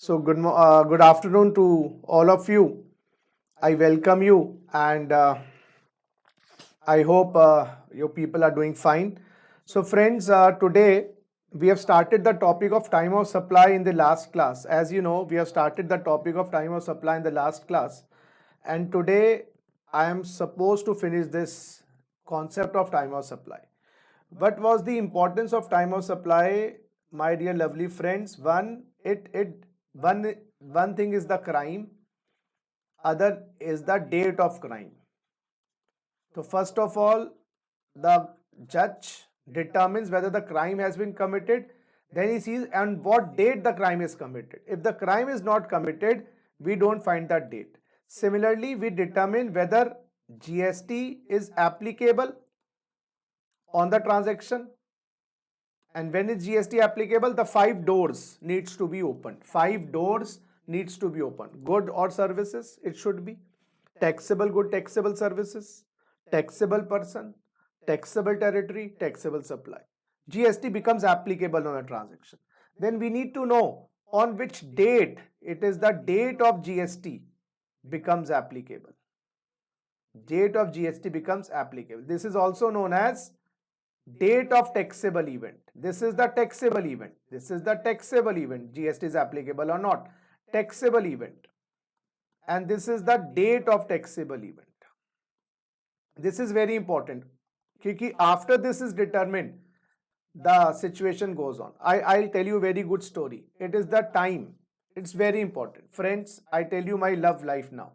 So good afternoon to all of you. I welcome you, and I hope your people are doing fine. So friends, today we have started the topic of time of supply in the last class. As you know, we have started the topic of time of supply in the last class, and today I am supposed to finish this concept of time of supply. What was the importance of time of supply, my dear lovely friends? One thing is the crime, other is the date of crime. So first of all, the judge determines whether the crime has been committed. Then he sees on what date the crime is committed. If the crime is not committed, we don't find that date. Similarly, we determine whether GST is applicable on the transaction. And when is GST applicable? The 5 doors needs to be opened. 5 doors needs to be opened. Good or services, it should be. Taxable good, taxable services, taxable person, taxable territory, taxable supply. GST becomes applicable on a transaction. Then we need to know on which date, it is the date of GST becomes applicable. Date of GST becomes applicable. This is also known as date of taxable event. This is the taxable event. This is the taxable event. GST is applicable or not. Taxable event. And this is the date of taxable event. This is very important. Because after this is determined, the situation goes on. I'll tell you a very good story. It is the time. It's very important. Friends, I tell you my love life now.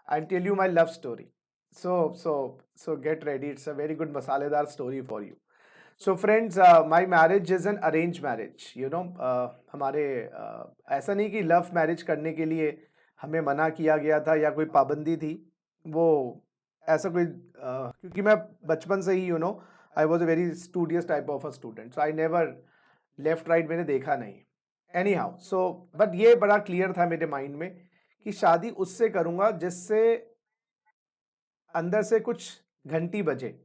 I'll tell you my love story. So get ready. It's a very good masaledar story for you. So friends, my marriage is an arranged marriage. हमारे ऐसा नहीं कि love marriage करने के लिए हमें मना किया गया था या कोई पाबंदी थी. वो ऐसा कोई क्योंकि मैं बचपन से ही I was a very studious type of a student, so I never left right मैंने देखा नहीं. एनी हाउ, सो बट ये बड़ा क्लियर था मेरे माइंड में कि शादी उससे करूँगा जिससे अंदर से कुछ घंटी बजे.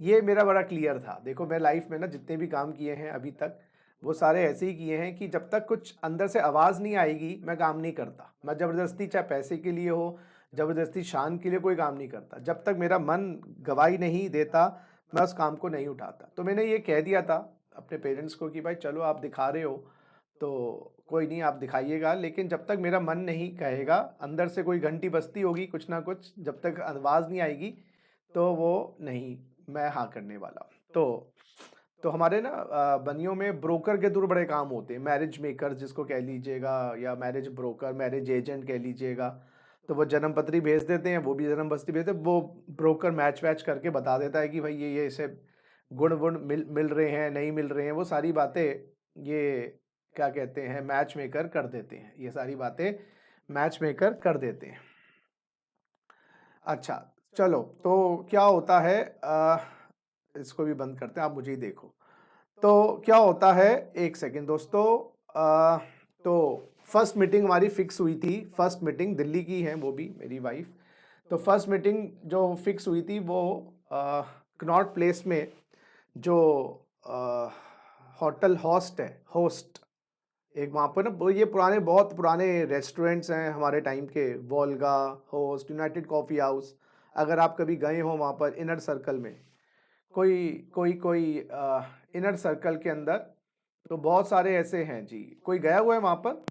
ये मेरा बड़ा क्लियर था. देखो मैं लाइफ में ना जितने भी काम किए हैं अभी तक वो सारे ऐसे ही किए हैं कि जब तक कुछ अंदर से आवाज़ नहीं आएगी मैं काम नहीं करता. मैं ज़बरदस्ती चाहे पैसे के लिए हो, ज़बरदस्ती शान के लिए कोई काम नहीं करता. जब तक मेरा मन गवाही नहीं देता मैं उस काम को नहीं उठाता. तो मैंने ये कह दिया था अपने पेरेंट्स को कि भाई चलो आप दिखा रहे हो तो कोई नहीं, आप दिखाइएगा, लेकिन जब तक मेरा मन नहीं कहेगा, अंदर से कोई घंटी बजती होगी कुछ ना कुछ, जब तक आवाज़ नहीं आएगी तो वो नहीं, मैं हाँ करने वाला. तो हमारे ना बनियों में ब्रोकर के थ्रू बड़े काम होते हैं. मैरिज मेकर जिसको कह लीजिएगा, या मैरिज ब्रोकर, मैरिज एजेंट कह लीजिएगा. तो वो जन्म पत्री भेज देते हैं, वो भी जन्म पत्री भेजते हैं. वो ब्रोकर मैच वैच करके बता देता है कि भाई ये इसे गुण वुण मिल रहे हैं, नहीं मिल रहे हैं. वो सारी बातें ये क्या कहते हैं, मैच मेकर कर देते हैं. ये सारी बातें मैच मेकर कर देते हैं. अच्छा चलो, तो क्या होता है, इसको भी बंद करते हैं, आप मुझे ही देखो. तो क्या होता है, एक सेकेंड दोस्तों. तो फर्स्ट मीटिंग हमारी फिक्स हुई थी. फर्स्ट मीटिंग दिल्ली की है, वो भी मेरी वाइफ. तो फर्स्ट मीटिंग जो फिक्स हुई थी वो कनॉट प्लेस में जो होटल होस्ट है, होस्ट एक वहाँ पर ना, ये पुराने बहुत पुराने रेस्टोरेंट्स हैं हमारे टाइम के. Volga, host, United coffee house. अगर आप कभी गए हो वहाँ पर इनर सर्कल में, कोई इनर सर्कल के अंदर, तो बहुत सारे ऐसे हैं जी. कोई गया हुआ है वहाँ पर?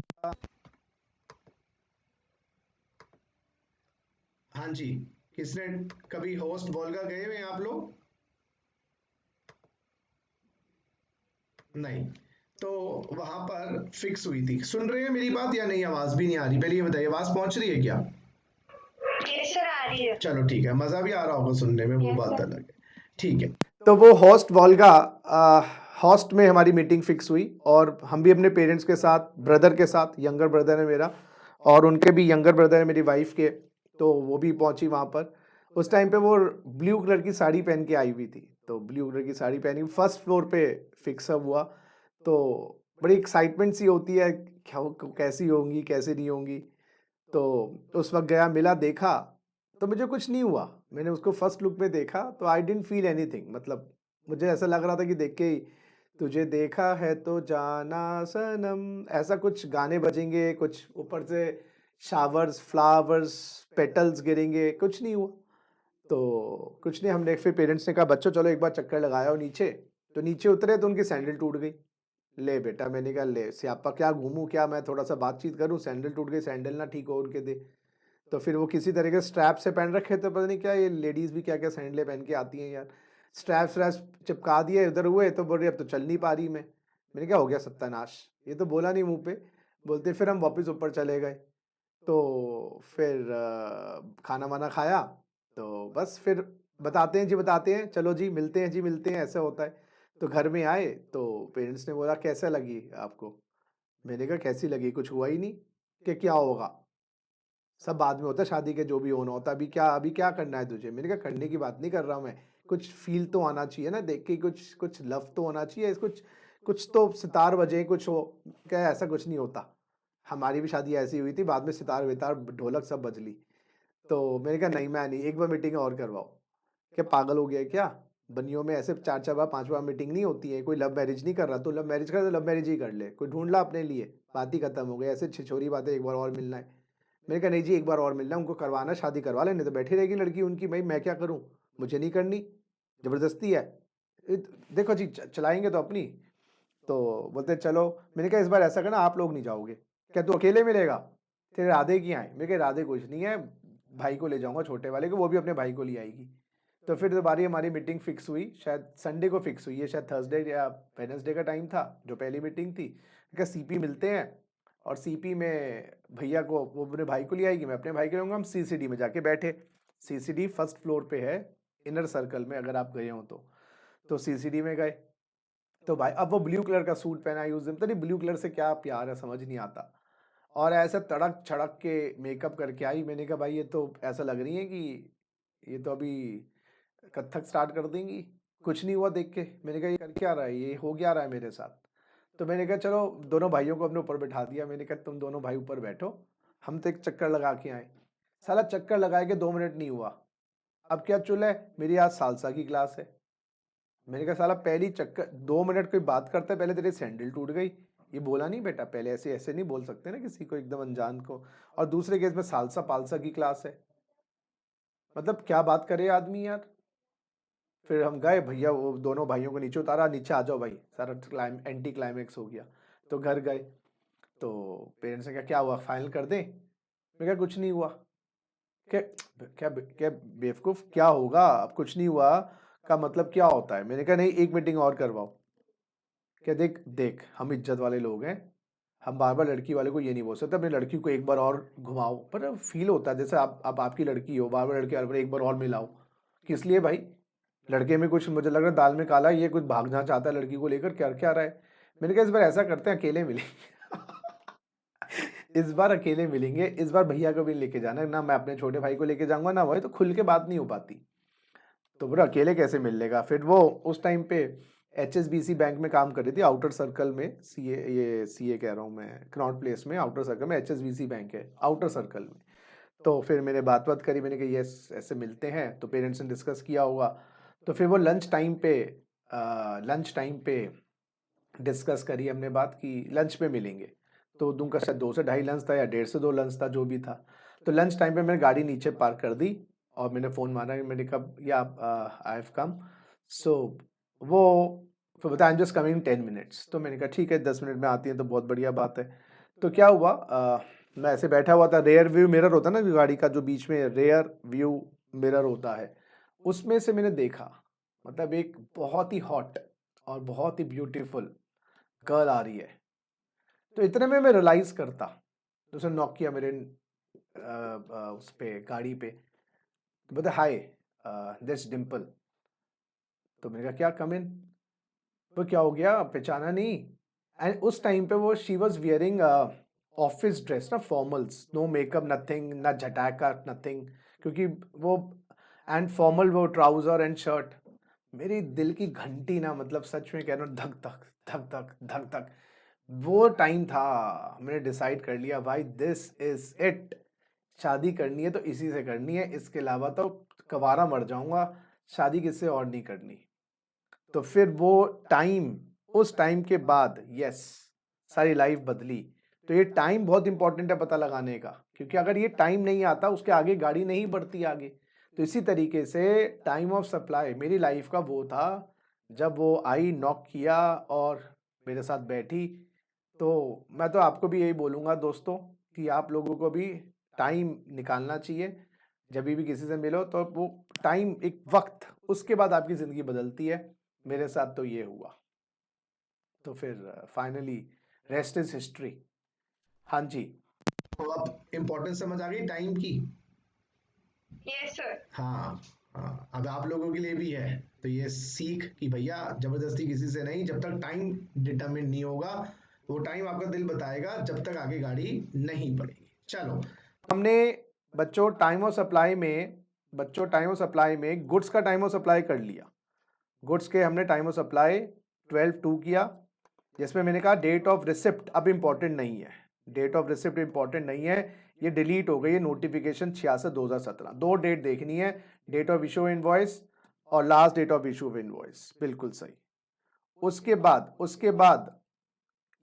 हाँ जी, किसने कभी होस्ट वोल्गा गए हुए हैं आप लोग? नहीं. तो वहां पर फिक्स हुई थी. सुन रहे हैं मेरी बात या नहीं? आवाज भी नहीं आ रही. पहले ये बताइए, आवाज पहुंच रही है क्या? यस सर, आ रही है. चलो ठीक है, मजा भी आ रहा होगा सुनने में, वो Yes, बात sir. अलग है. ठीक है. तो वो होस्ट वोल्गा होस्ट में हमारी मीटिंग फिक्स हुई, और हम भी अपने पेरेंट्स के साथ, ब्रदर के साथ, यंगर ब्रदर है मेरा और उनके भी यंगर ब्रदर है मेरी वाइफ के, तो वो भी पहुंची वहाँ पर. उस टाइम पे वो ब्लू कलर की साड़ी पहन के आई हुई थी. तो ब्लू कलर की साड़ी पहनी, फर्स्ट फ्लोर पे फिक्स अप हुआ. तो बड़ी एक्साइटमेंट सी होती है, क्या कैसी होंगी कैसी नहीं होंगी. तो उस वक्त गया, मिला, देखा, तो मुझे कुछ नहीं हुआ. मैंने उसको फर्स्ट लुक में देखा तो आई डिडंट फील एनीथिंग. मतलब मुझे ऐसा लग रहा था कि देख के ही तुझे देखा है तो जाना सनम, ऐसा कुछ गाने बजेंगे, कुछ ऊपर से शावर्स, फ्लावर्स, पेटल्स गिरेंगे, कुछ नहीं हुआ। तो कुछ नहीं, हमने फिर पेरेंट्स ने कहा बच्चों चलो एक बार चक्कर लगाओ नीचे। तो नीचे उतरे तो उनकी सैंडल टूट गई। ले बेटा, मैंने कहा ले स्यापा, क्या घूमूं क्या मैं, थोड़ा सा बातचीत करूं, सैंडल टूट गई, सैंडल ना ठीक हो उनके दे। तो फिर वो किसी तरह के स्ट्रैप से पहन रखे थे, पता नहीं क्या, ये लेडीज़ भी क्या क्या सैंडलें पहन के आती हैं यार। स्ट्रैप स्ट्रैप चिपका दिए उधर हुए, तो बोल रही अब तो चल नहीं पा रही मैं। मैंने क्या हो गया सत्यानाश, ये तो बोला नहीं मुंह पे। बोलते फिर हम वापस ऊपर चले गए। तो फिर खाना वाना खाया। तो बस फिर बताते हैं जी, बताते हैं, चलो जी मिलते हैं जी, मिलते हैं, ऐसा होता है। तो घर में आए तो पेरेंट्स ने बोला कैसा लगी आपको। मैंने कहा कैसी लगी, कुछ हुआ ही नहीं। कि क्या होगा, सब बाद में होता है, शादी के जो भी होना होता है, अभी क्या करना है तुझे। मैंने कहा करने की बात नहीं कर रहा हूँ मैं, कुछ फील तो आना चाहिए ना, देख के कुछ कुछ लव तो होना चाहिए, कुछ कुछ तो सितार बजे, कुछ हो। क्या ऐसा कुछ नहीं होता। हमारी भी शादी ऐसी हुई थी, बाद में सितार वितार ढोलक सब बज ली। तो मैंने कहा नहीं मैं नहीं, एक बार मीटिंग और करवाओ। क्या पागल हो गया है क्या, बनियों में ऐसे 4 4 बार 5 बार मीटिंग नहीं होती है। कोई लव मैरिज नहीं कर रहा, तो लव मैरिज कर, तो लव मैरिज ही कर ले, कोई ढूंढ ला अपने लिए, बात ही खत्म हो गई। ऐसे छिछोरी बातें, एक बार और मिलना है। मैंने कहा नहीं जी, एक बार और मिलना है, उनको करवाना, शादी करवा लेने, तो बैठी रहेगी लड़की उनकी, भाई मैं क्या करूं, मुझे नहीं करनी, ज़बरदस्ती है। देखो जी चलाएंगे तो अपनी। तो बोलते चलो। मैंने कहा इस बार ऐसा करना, आप लोग नहीं जाओगे। क्या तू अकेले मिलेगा, तेरे राधे की आए। मैंने कहा राधे कुछ नहीं है, भाई को ले जाऊंगा, छोटे वाले को, वो भी अपने भाई को ले आएगी। तो फिर दोबारा हमारी मीटिंग फिक्स हुई, शायद संडे को फिक्स हुई है, शायद थर्सडे या वेडनेसडे का टाइम था जो पहली मीटिंग थी। क्या सीपी मिलते हैं, और सीपी में भैया को, वो अपने भाई को ले आएगी, मैं अपने भाई को लूँगा, हम सीसीडी में जाके बैठे। सीसीडी फर्स्ट फ्लोर पे है, इनर सर्कल में, अगर आप गए हो तो सीसीडी में गए। तो भाई अब वो ब्लू कलर का सूट पहना है उस दिन, तो नहीं ब्लू कलर से क्या प्यार है समझ नहीं आता। और ऐसा तड़क छड़क के मेकअप करके आई। मैंने कहा भाई ये तो ऐसा लग रही है कि ये तो अभी कथक स्टार्ट कर देंगी। कुछ नहीं हुआ देख के। मैंने कहा ये कर क्या रहा है, ये हो क्या रहा है मेरे साथ। तो मैंने कहा चलो, दोनों भाइयों को अपने ऊपर बैठा दिया। मैंने कहा तुम दोनों भाई ऊपर बैठो, हम तो एक चक्कर लगा के आए। साला चक्कर लगाए के 2 मिनट नहीं हुआ, अब क्या चुल है, मेरी आज सालसा की क्लास है। मैंने कहा साला पहली चक्कर 2 मिनट कोई बात करता है, पहले तेरी सैंडल टूट गई, ये बोला नहीं बेटा, पहले ऐसे ऐसे नहीं बोल सकते ना किसी को एकदम अनजान को। और दूसरे केस में सालसा पालसा की क्लास है, मतलब क्या बात करे आदमी यार। फिर हम गए, भैया वो दोनों भाइयों को नीचे उतारा, नीचे आ जाओ भाई, सारा एंटी क्लाइमेक्स हो गया। तो घर गए। तो पेरेंट्स ने कहा क्या हुआ, फाइनल कर दें। मैं कहा कुछ नहीं हुआ। क्या क्या क्या बेवकूफ़, क्या होगा, अब कुछ नहीं हुआ का मतलब क्या होता है। मैंने कहा नहीं, एक मीटिंग और करवाओ। क्या देख देख, हम इज्जत वाले लोग हैं, हम बार बार लड़की वाले को ये नहीं बोल सकते अपनी लड़की को एक बार और घुमाओ, पर फील होता है जैसे आप, अब आपकी लड़की हो, बार बार लड़की बार एक बार और मिलाओ। किस लिए भाई, लड़के में कुछ मुझे लग रहा है दाल में काला है, ये कुछ भागना चाहता है लड़की को लेकर, क्या क्या रहा है। मैंने कहा इस बार ऐसा करते हैं, अकेले मिलेंगे। इस बार अकेले मिलेंगे, इस बार भैया को भी लेके जाना, ना मैं अपने छोटे भाई को लेके जाऊंगा ना, वही तो खुल के बात नहीं हो पाती। तो बोला अकेले कैसे मिल लेगा। फिर वो उस टाइम पे HSBC बैंक में काम कर रही थी, आउटर सर्कल में, सीए कह रहा हूँ मैं, कनॉट प्लेस में आउटर सर्कल में HSBC बैंक है, आउटर सर्कल में। तो फिर मैंने बात बात करी, मैंने कहा यस ऐसे मिलते हैं, तो पेरेंट्स ने डिस्कस किया होगा। तो फिर वो लंच टाइम पे डिस्कस करी हमने बात की लंच पे मिलेंगे। तो उनका शायद 2 से 2.5 लंच था या 1.5 से 2 लंच था, जो भी था। तो लंच टाइम पे मैंने गाड़ी नीचे पार्क कर दी, और मैंने फ़ोन मारा, मैंने कहा या आई हैव कम। सो वो फिर बताया I am just coming 10 minutes. तो मैंने कहा ठीक है, 10 मिनट में आती हैं तो बहुत बढ़िया बात है। तो क्या हुआ, मैं ऐसे बैठा हुआ था, रेयर व्यू मिरर होता है ना गाड़ी का, जो बीच में रेयर व्यू मिरर होता है, उसमें से मैंने देखा, मतलब एक बहुत ही हॉट और बहुत ही ब्यूटीफुल गर्ल आ रही है। तो इतने में मैं रियलाइज करता, तो उसने नॉक किया मेरे उस पे गाड़ी पे। तो बोलते हाय, दिस डिम्पल। तो मैंने कहा क्या, कम इन। तो क्या हो गया, पहचाना नहीं। एंड उस टाइम पे वो she was wearing office dress ना, फॉर्मल्स, नो मेकअप नथिंग, ना झटाका नथिंग, क्योंकि वो एंड फॉर्मल, वो ट्राउजर एंड शर्ट। मेरी दिल की घंटी ना, मतलब सच में कह रहा हूँ, धक धक धक धक धक धक। वो टाइम था, मैंने डिसाइड कर लिया भाई, दिस इज इट, शादी करनी है तो इसी से करनी है, इसके अलावा तो कवारा मर जाऊंगा, शादी किससे और नहीं करनी। तो फिर वो टाइम, उस टाइम के बाद यस सारी लाइफ बदली। तो ये टाइम बहुत इंपॉर्टेंट है पता लगाने का, क्योंकि अगर ये टाइम नहीं आता उसके आगे गाड़ी नहीं बढ़ती आगे। तो इसी तरीके से टाइम ऑफ सप्लाई मेरी लाइफ का वो था जब वो आई, नॉक किया और मेरे साथ बैठी। तो मैं तो आपको भी यही बोलूँगा दोस्तों कि आप लोगों को भी टाइम निकालना चाहिए। जब भी किसी से मिलो तो वो टाइम एक वक्त, उसके बाद आपकी ज़िंदगी बदलती है। मेरे साथ तो ये हुआ। तो फिर फाइनली रेस्ट इज हिस्ट्री। हाँ जी। तो अब इम्पोर्टेंस समझ आ गई टाइम की। Yes sir. हाँ हाँ, अब आप लोगों के लिए भी है तो ये सीख कि भैया जबरदस्ती किसी से नहीं, जब तक टाइम डिटरमिन नहीं होगा वो टाइम आपका दिल बताएगा, जब तक आगे गाड़ी नहीं बढ़ेगी। चलो हमने बच्चों टाइम ऑफ सप्लाई में गुड्स का टाइम ऑफ सप्लाई कर लिया। गुड्स के हमने टाइम ऑफ सप्लाई 12/2 किया, जिसमें मैंने कहा डेट ऑफ रिसिप्ट अब इम्पॉर्टेंट नहीं है। डेट ऑफ रिसिप्ट इम्पॉर्टेंट नहीं है, ये डिलीट हो गई है नोटिफिकेशन 66/2017। दो डेट देखनी है, डेट ऑफ इशू इनवॉइस और last date of issue invoice, बिल्कुल सही। उसके बाद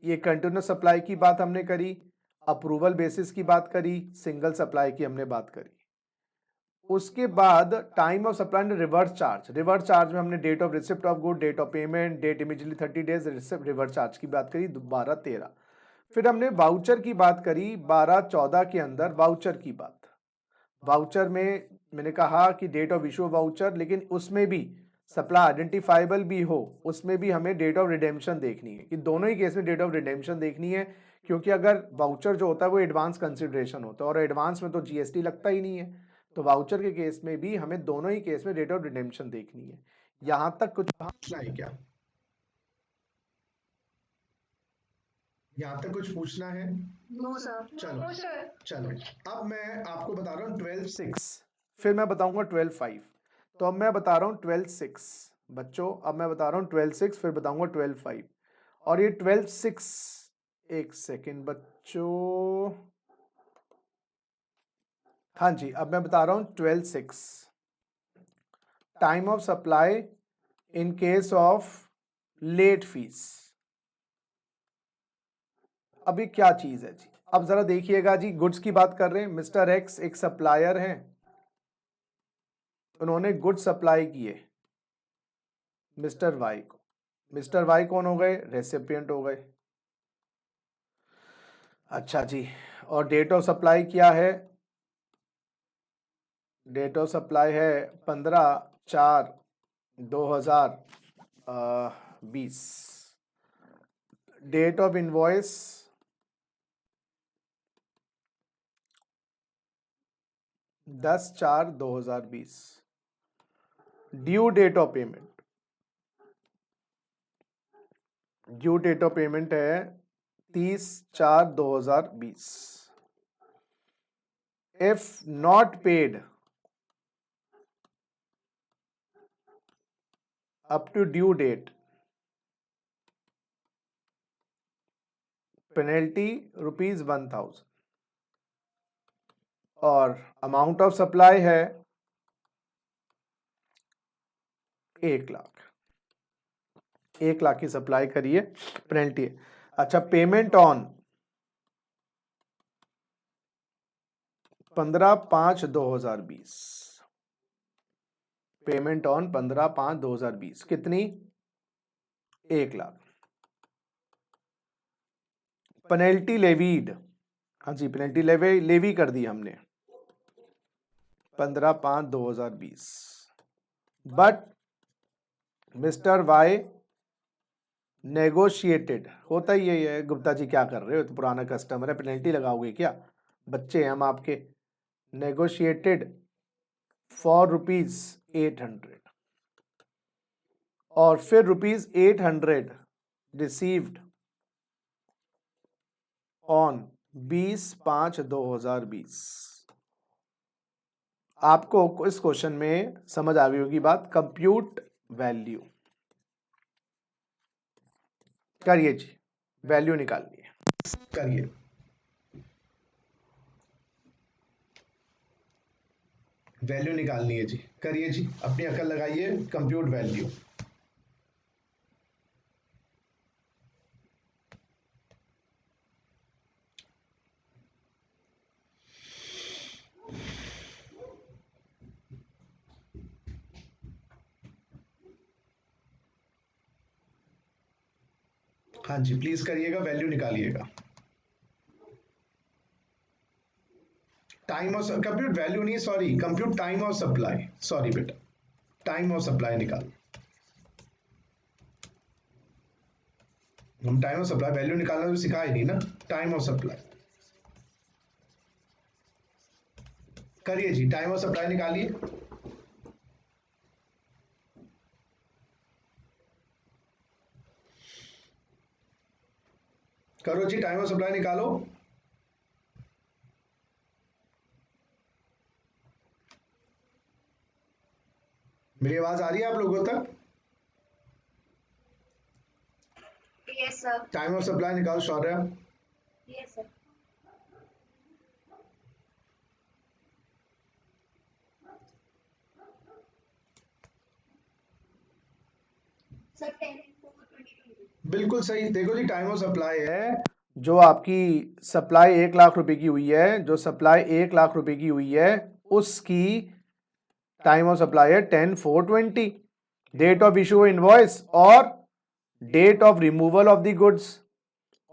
ये कंटिन्यूस सप्लाई की बात हमने करी, अप्रूवल बेसिस की बात करी, सिंगल सप्लाई की हमने बात करी। उसके बाद time of supply and reverse charge में हमने date of receipt of good, date of payment, date immediately 30 days, reverse charge की बात करी 12/13। फिर हमने वाउचर की बात करी 12/14 के अंदर। वाउचर में मैंने कहा कि डेट ऑफ इशू वाउचर, लेकिन उसमें भी सप्लाई आइडेंटिफाइबल भी हो, उसमें भी हमें डेट ऑफ रिडेम्पशन देखनी है। कि दोनों ही केस में डेट ऑफ रिडेम्पशन देखनी है, क्योंकि अगर वाउचर जो होता है वो एडवांस कंसिडरेशन होता है और एडवांस में तो जीएसटी लगता ही नहीं है। तो वाउचर के केस में भी हमें दोनों ही केस में डेट ऑफ रिडेम्पशन देखनी है। यहां तक कुछ पूछना है क्या? यहाँ तक कुछ पूछना है? No sir. चलो नो सर। चलो, अब मैं आपको बता रहा हूँ 12/6। फिर मैं बताऊंगा 12/5। तो अब मैं बता रहा हूँ 12/6 बच्चों, अब मैं बता रहा हूँ 12/6, फिर बताऊंगा 12/5। और ये 12/6, एक सेकेंड बच्चों, हाँ जी, अब मैं बता रहा हूँ 12/6 time of supply in case of late fees. अभी क्या चीज है जी, अब जरा देखिएगा जी, गुड्स की बात कर रहे हैं। मिस्टर एक्स एक सप्लायर हैं, उन्होंने गुड्स सप्लाई किए मिस्टर वाई को। मिस्टर वाई कौन हो गए? रेसिपिएंट हो गए। अच्छा जी, और डेट ऑफ सप्लाई क्या है? डेट ऑफ सप्लाई है 15/4/2020। Date of invoice 10/4/2020। Due date of payment, due date of payment है 30/4/2020। If not paid up to due date, penalty ₹1000। और अमाउंट ऑफ सप्लाई है 1,00,000। 1,00,000 की सप्लाई करिए, पेनल्टी है। अच्छा, पेमेंट ऑन 15/5/2020। पेमेंट ऑन 15/5/2020 कितनी? 1,00,000। Penalty levied, हाँ जी, पेनल्टी लेवी कर दी हमने 15/5/2020। बट मिस्टर वाई नेगोशिएटेड, होता ही यही है। गुप्ता जी क्या कर रहे हो, तो पुराना कस्टमर है, पेनल्टी लगाओगे क्या? बच्चे हैं हम आपके। नेगोशिएटेड फॉर ₹800 और फिर ₹800 रिसीव्ड ऑन 20/5/2020। आपको इस क्वेश्चन में समझ आ गई होगी बात। कंप्यूट वैल्यू करिए जी, वैल्यू निकालिए। करिए, वैल्यू निकालनी है जी। करिए जी, अपनी अकल लगाइए, कंप्यूट वैल्यू। हाँ जी, प्लीज करिएगा, वैल्यू निकालिएगा। टाइम ऑफ कंप्यूट वैल्यू नहीं, sorry, compute time of supply, sorry बेटा, टाइम ऑफ सप्लाई निकाल। हम टाइम ऑफ सप्लाई वैल्यू निकालना तो सिखा ही नहीं ना। टाइम ऑफ सप्लाई करिए जी, टाइम ऑफ सप्लाई निकालिए। करो जी, टाइम ऑफ सप्लाई निकालो। मेरी आवाज आ रही है आप लोगों तक? Yes, sir. Time of supply निकालो शौर्य। Yes, sir. Sir, 10/4/2020. बिल्कुल सही। देखो जी, टाइम ऑफ सप्लाई है जो आपकी सप्लाई 1 लाख रुपए की हुई है, जो सप्लाई 1 लाख रुपए की हुई है, उसकी टाइम ऑफ सप्लाई है 10/4/20। डेट ऑफ इशू इनवॉइस और date of removal of the goods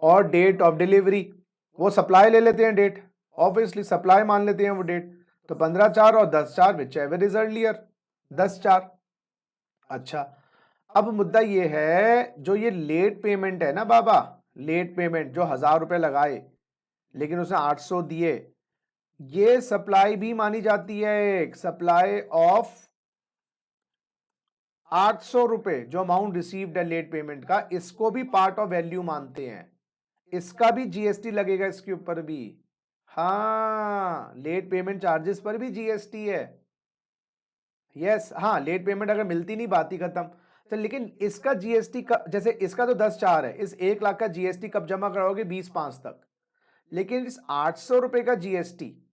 और डेट ऑफ डिलीवरी, वो सप्लाई ले लेते हैं डेट, ऑब्वियसली सप्लाई मान लेते हैं वो डेट। तो 15/4 और 10/4 विच एवर इज अर्लियर, 10/4। अच्छा, अब मुद्दा ये है, जो ये लेट पेमेंट है ना बाबा, लेट पेमेंट जो 1000 रुपए लगाए लेकिन उसने 800 दिए, ये सप्लाई भी मानी जाती है। एक सप्लाई ऑफ 800 रुपए जो अमाउंट रिसीव्ड है लेट पेमेंट का, इसको भी पार्ट ऑफ वैल्यू मानते हैं। इसका भी जीएसटी लगेगा इसके ऊपर भी। हाँ, लेट पेमेंट चार्जेस पर भी जीएसटी है। यस, हाँ, लेट पेमेंट अगर मिलती नहीं बात ही खत्म। तो लेकिन इसका जीएसटी का, जैसे इसका तो 10/4 है, इस 1 लाख का जीएसटी कब जमा कराओगे? 20/5 तक। लेकिन इस 800 रुपए का जीएसटी,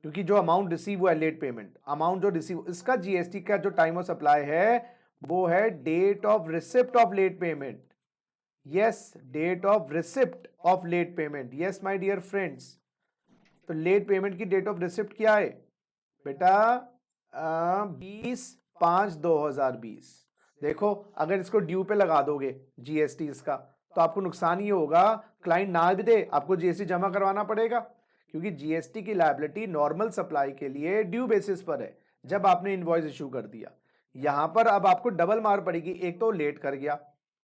क्योंकि जो अमाउंट रिसीव हुआ है लेट पेमेंट, अमाउंट जो रिसीव, इसका जीएसटी का जो टाइम ऑफ सप्लाई है वो है date of receipt of late payment. Yes, date of receipt of late payment. Yes my dear friends, तो लेट पेमेंट की डेट ऑफ रिसिप्ट क्या है बेटा? 20/5/2020। देखो, अगर इसको ड्यू पे लगा दोगे जीएसटी इसका, तो आपको नुकसान ये होगा, क्लाइंट ना भी दे आपको जीएसटी जमा करवाना पड़ेगा, क्योंकि जीएसटी की लायबिलिटी नॉर्मल सप्लाई के लिए ड्यू बेसिस पर है, जब आपने इनवॉइस इशू कर दिया। यहां पर अब आपको डबल मार पड़ेगी, एक तो लेट कर गया,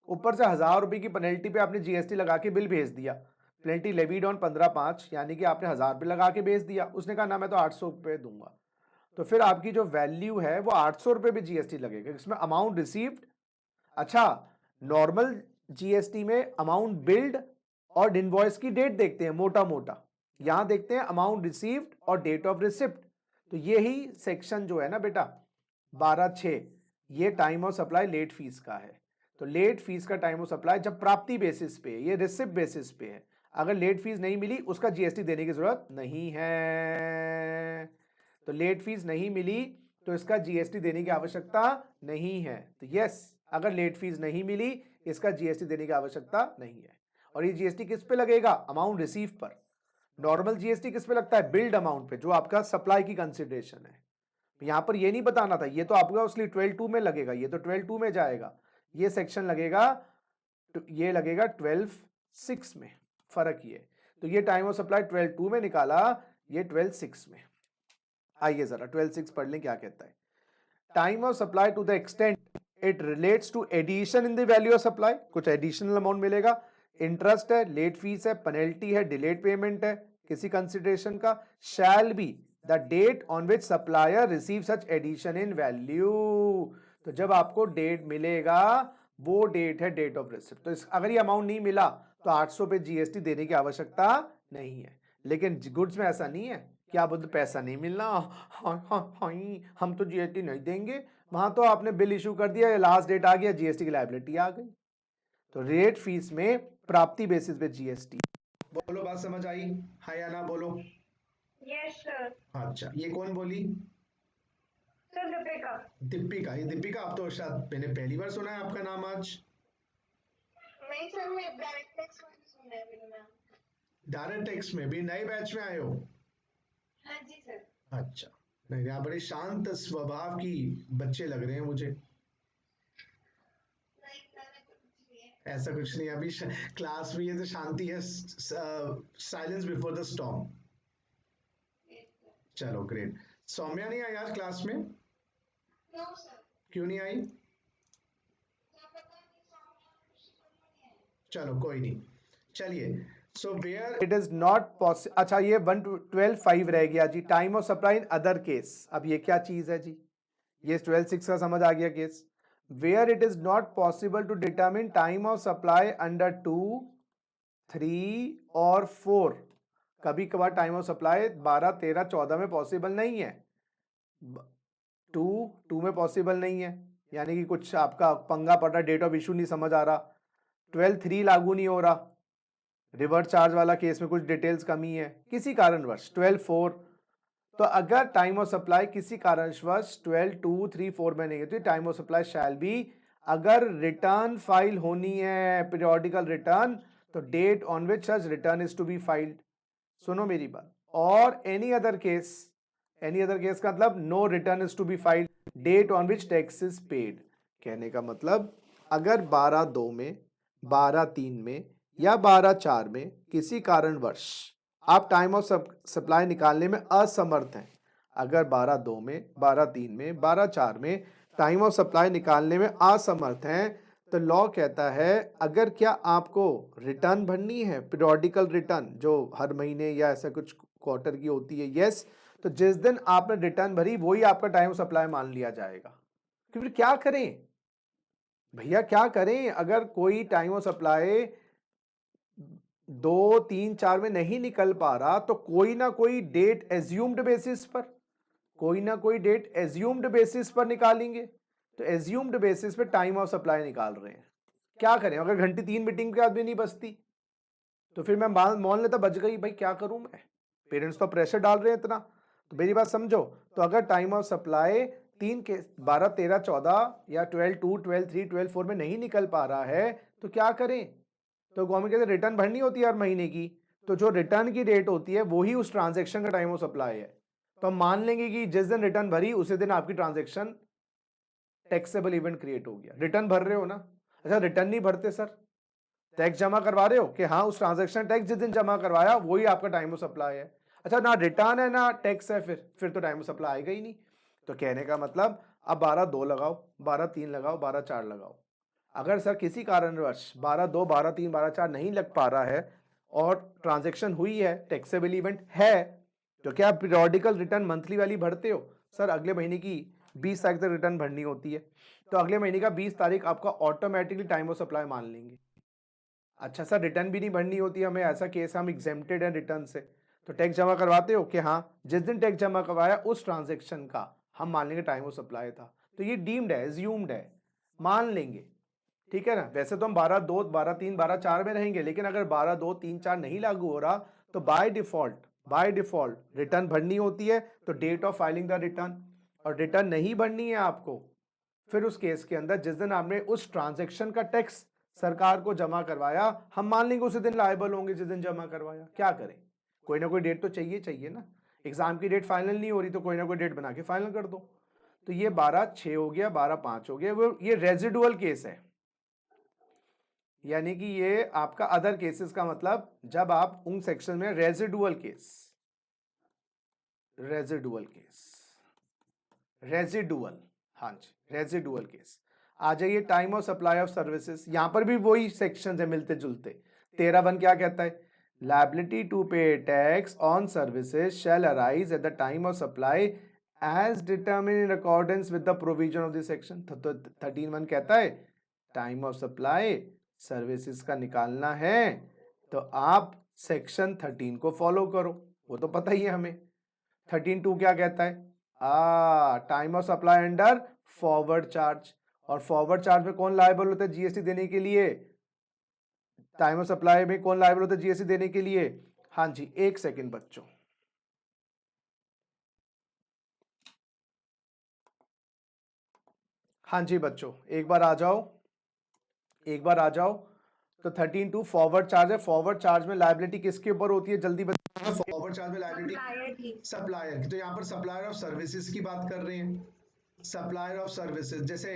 ऊपर से 1000 रुपए की पेनल्टी पे आपने जीएसटी लगा के बिल भेज दिया। पेनल्टी लेवीड ऑन 15/5, यानी कि आपने 1000 रुपए लगा के भेज दिया, उसने कहा ना मैं तो 800 रुपए दूंगा, तो फिर आपकी जो वैल्यू है वो 800 रुपए भी जीएसटी लगेगा, इसमें अमाउंट रिसीव्ड। अच्छा, नॉर्मल जीएसटी में अमाउंट बिल्ड और इनवॉइस की डेट देखते हैं मोटा मोटा, यहां देखते हैं अमाउंट रिसीव्ड और डेट ऑफ रिसिप्ट। तो यही सेक्शन जो है ना बेटा 12(6), ये time of supply late fees का है। तो लेट फीस का टाइम ऑफ सप्लाई जब प्राप्ति बेसिस पे, ये रिसिप्ट बेसिस पे है, अगर लेट फीस नहीं मिली उसका जीएसटी देने की जरूरत नहीं है। तो लेट फीस नहीं मिली तो इसका जीएसटी देने की आवश्यकता नहीं है। तो यस, अगर लेट फीस नहीं मिली इसका जीएसटी देने की आवश्यकता नहीं है। और ये जीएसटी किस पे लगेगा? अमाउंट रिसीव पर। नॉर्मल जीएसटी किस पे लगता है? बिल्ड अमाउंट पे, जो आपका सप्लाई की कंसिडरेशन है। यहां पर ये नहीं बताना था, ये तो आपका उसलिए 12(2) में लगेगा, ये तो 12(2) में जाएगा, ये सेक्शन लगेगा, ये लगेगा 12(6) में। फर्क ये, तो ये टाइम ऑफ सप्लाई 12(2) में निकाला, ये 12(6) में। आइए जरा 12(6) पढ़ लें क्या कहता है। Time of supply to the extent it relates to addition in the value of supply, कुछ एडिशनल अमाउंट मिलेगा, इंटरेस्ट है, लेट फीस है, पेनल्टी है, डिलेड पेमेंट है किसी कंसिडरेशन का, shall be the date on which supplier receive such addition in value. तो जब आपको डेट मिलेगा वो डेट है डेट ऑफ रिसिप्ट। तो अगर ये अमाउंट नहीं मिला तो 800 पे जीएसटी देने की आवश्यकता नहीं है। लेकिन गुड्स में ऐसा नहीं है, क्या बोलते पैसा नहीं मिलना, हम तो जीएसटी नहीं देंगे, वहां तो आपने बिल इशू कर दिया, लास्ट डेट आ गया, जीएसटी की लायबिलिटी आ गई। तो रेट फीस में प्राप्ति बेसिस पे जीएसटी। बोलो, बात समझ आई? हाँ या ना बोलो। Yes, sir. अच्छा, ये कौन बोली? Sir, Deepika. दीपिका। ये दीपिका, आप तो शायद मैंने पहली बार सुना है आपका नाम आज। नहीं सर, मैं डायरेक्ट टेक्स्ट में सुन रही हूँ मैम। डायरेक्ट टेक्स्ट में भी नए बैच में आए हो? हाँ जी सर। अच्छा, नहीं, आप बड़े शांत स्वभाव की बच्चे लग रहे हैं मुझे। नहीं सर, तो कुछ नहीं है। ऐसा कुछ नहीं, अभी क्लास में ये तो शांति है, साइलेंस बिफोर द स्टॉर्म। चलो ग्रेट। सौम्या नहीं आई आज क्लास में? No sir. क्यों नहीं आई? क्या पता नहीं सामने नहीं है। चलो कोई नहीं, चलिए। So where it is not possible. अच्छा ये 112.5 रह गया जी, time of supply in other case. अब ये क्या चीज है जी? ये 12.6 का समझ आ गया case. Where it is not possible to determine time of supply under 2, 3 और 4। कभी कभार टाइम ऑफ सप्लाई 12, 13, 14 में पॉसिबल नहीं है। 2 में पॉसिबल नहीं है, यानी कि कुछ आपका पंगा पड़ रहा, डेट ऑफ इशू नहीं समझ आ रहा। 12.3 लागू नहीं हो रहा, रिवर्स चार्ज वाला केस में कुछ डिटेल्स कमी है किसी कारणवश। 12.4, तो अगर टाइम ऑफ सप्लाई किसी कारणवश 12.2, 3, 4 में नहीं है तो time of supply shall be. अगर रिटर्न फाइल होनी है, पीरियोडिकल रिटर्न, तो date on which such return is to be filed. सुनो मेरी बात। और एनी अदर केस का मतलब no return is to be filed, date on which tax is paid. कहने का मतलब अगर 12/2 में, 12/3 में या 12/4 में किसी कारणवश आप टाइम ऑफ सप्लाई निकालने में असमर्थ हैं, अगर 12/2 में, 12/3 में, 12/4 में टाइम ऑफ सप्लाई निकालने में असमर्थ हैं, तो लॉ कहता है अगर क्या आपको रिटर्न भरनी है, पीरियोडिकल रिटर्न जो हर महीने या ऐसा कुछ क्वार्टर की होती है, यस, तो जिस दिन आपने रिटर्न भरी वही आपका टाइम ऑफ सप्लाई मान लिया जाएगा। तो फिर क्या करें भैया, क्या करें? अगर कोई टाइम ऑफ सप्लाई 2, 3, 4 में नहीं निकल पा रहा, तो कोई ना कोई डेट एज्यूम्ड बेसिस पर निकालेंगे। तो एज्यूम्ड बेसिस पे टाइम ऑफ सप्लाई निकाल रहे हैं, क्या करें? अगर घंटे 3 मीटिंग के आदमी नहीं बचती तो फिर मैं मान लेता बच गई, भाई क्या करूं मैं, पेरेंट्स तो प्रेशर डाल रहे हैं इतना। तो मेरी बात समझो, तो अगर टाइम ऑफ सप्लाई 3 के 12, 13, 14 या 12/2, 12/3, 12/4 में नहीं निकल पा रहा है, तो क्या करें? तो गवर्नमेंट कहते रिटर्न भरनी होती है हर महीने की, तो जो रिटर्न की डेट होती है वही उस ट्रांजेक्शन का टाइम ऑफ सप्लाई है। तो हम मान लेंगे कि जिस दिन रिटर्न भरी उसी दिन आपकी ट्रांजेक्शन टैक्सेबल इवेंट क्रिएट हो गया। रिटर्न भर रहे हो ना? अच्छा रिटर्न नहीं भरते सर, टैक्स जमा करवा रहे हो कि हाँ उस ट्रांजेक्शन टैक्स जिस दिन जमा करवाया वही आपका टाइम ऑफ सप्लाई है। अच्छा ना रिटर्न है ना टैक्स है, फिर तो टाइम ऑफ सप्लाई आएगा ही नहीं। तो कहने का मतलब अब 12/2 लगाओ, 12/3 लगाओ, 12/4 लगाओ। अगर सर किसी कारणवश 12/2, 12/3, 12/4 नहीं लग पा रहा है और ट्रांजेक्शन हुई है, टैक्सेबल इवेंट है, तो क्या आप पीरियोडिकल रिटर्न मंथली वाली भरते हो? सर अगले महीने की 20 तारीख तक रिटर्न भरनी होती है, तो अगले महीने का 20 तारीख आपका ऑटोमेटिकली टाइम ऑफ सप्लाई मान लेंगे। अच्छा सर रिटर्न भी नहीं भरनी होती हमें, ऐसा केस हम एग्जेम्प्टेड हैं रिटर्न से, तो टैक्स जमा करवाते हो कि हाँ जिस दिन टैक्स जमा करवाया उस ट्रांजेक्शन का हम मान लेंगे टाइम ऑफ सप्लाई था, तो ये डीम्ड है, एज्यूम्ड है, मान लेंगे। ठीक है ना? वैसे तो हम 12/2, 12/3, 12/4 में रहेंगे, लेकिन अगर 12/2, 3, 4 नहीं लागू हो रहा तो बाय डिफॉल्ट रिटर्न भरनी होती है, तो date of filing the return. और रिटर्न नहीं भरनी है आपको, फिर उस केस के अंदर जिस दिन आपने उस ट्रांजेक्शन का टैक्स सरकार को जमा करवाया, हम मान लेंगे उसी दिन लायबल होंगे जिस दिन जमा करवाया। क्या करें? कोई ना कोई डेट तो चाहिए ना। एग्जाम की डेट फाइनल नहीं हो रही तो कोई ना कोई डेट बना के फाइनल कर दो। तो ये 12/6 हो गया, 12/5 हो गया, वो ये रेजिडुअल केस है, यानी कि ये आपका अदर केसेस का मतलब जब आप उन सेक्शन में रेजिडुअल केस, हाँ जी रेजिडुअल केस। आ जाइए time of supply of services, यहां पर भी वही सेक्शन है मिलते जुलते। 13(1) क्या कहता है? Liability to pay tax on services shall arise at the time of supply as determine in accordance with the provision of this section. तो 13(1) कहता है टाइम ऑफ सप्लाई सर्विसेज का निकालना है तो आप सेक्शन 13 को फॉलो करो, वो तो पता ही है हमें। 13(2) क्या कहता है? Time of supply under forward charge, और फॉरवर्ड चार्ज में कौन लायबल होता है जीएसटी देने के लिए? टाइम ऑफ सप्लाई में कौन लायबल होता है जीएसटी देने के लिए? हाँ जी, एक सेकंड बच्चों। हाँ जी बच्चों, एक बार आ जाओ। तो 13(2) फॉरवर्ड चार्ज है। फॉरवर्ड चार्ज में लायबिलिटी किसके ऊपर होती है, जल्दी बताओ। फॉरवर्ड चार्ज में लायबिलिटी सप्लायर की, तो यहाँ पर सप्लायर ऑफ सर्विसेज की बात कर रहे हैं। सप्लायर ऑफ सर्विसेज जैसे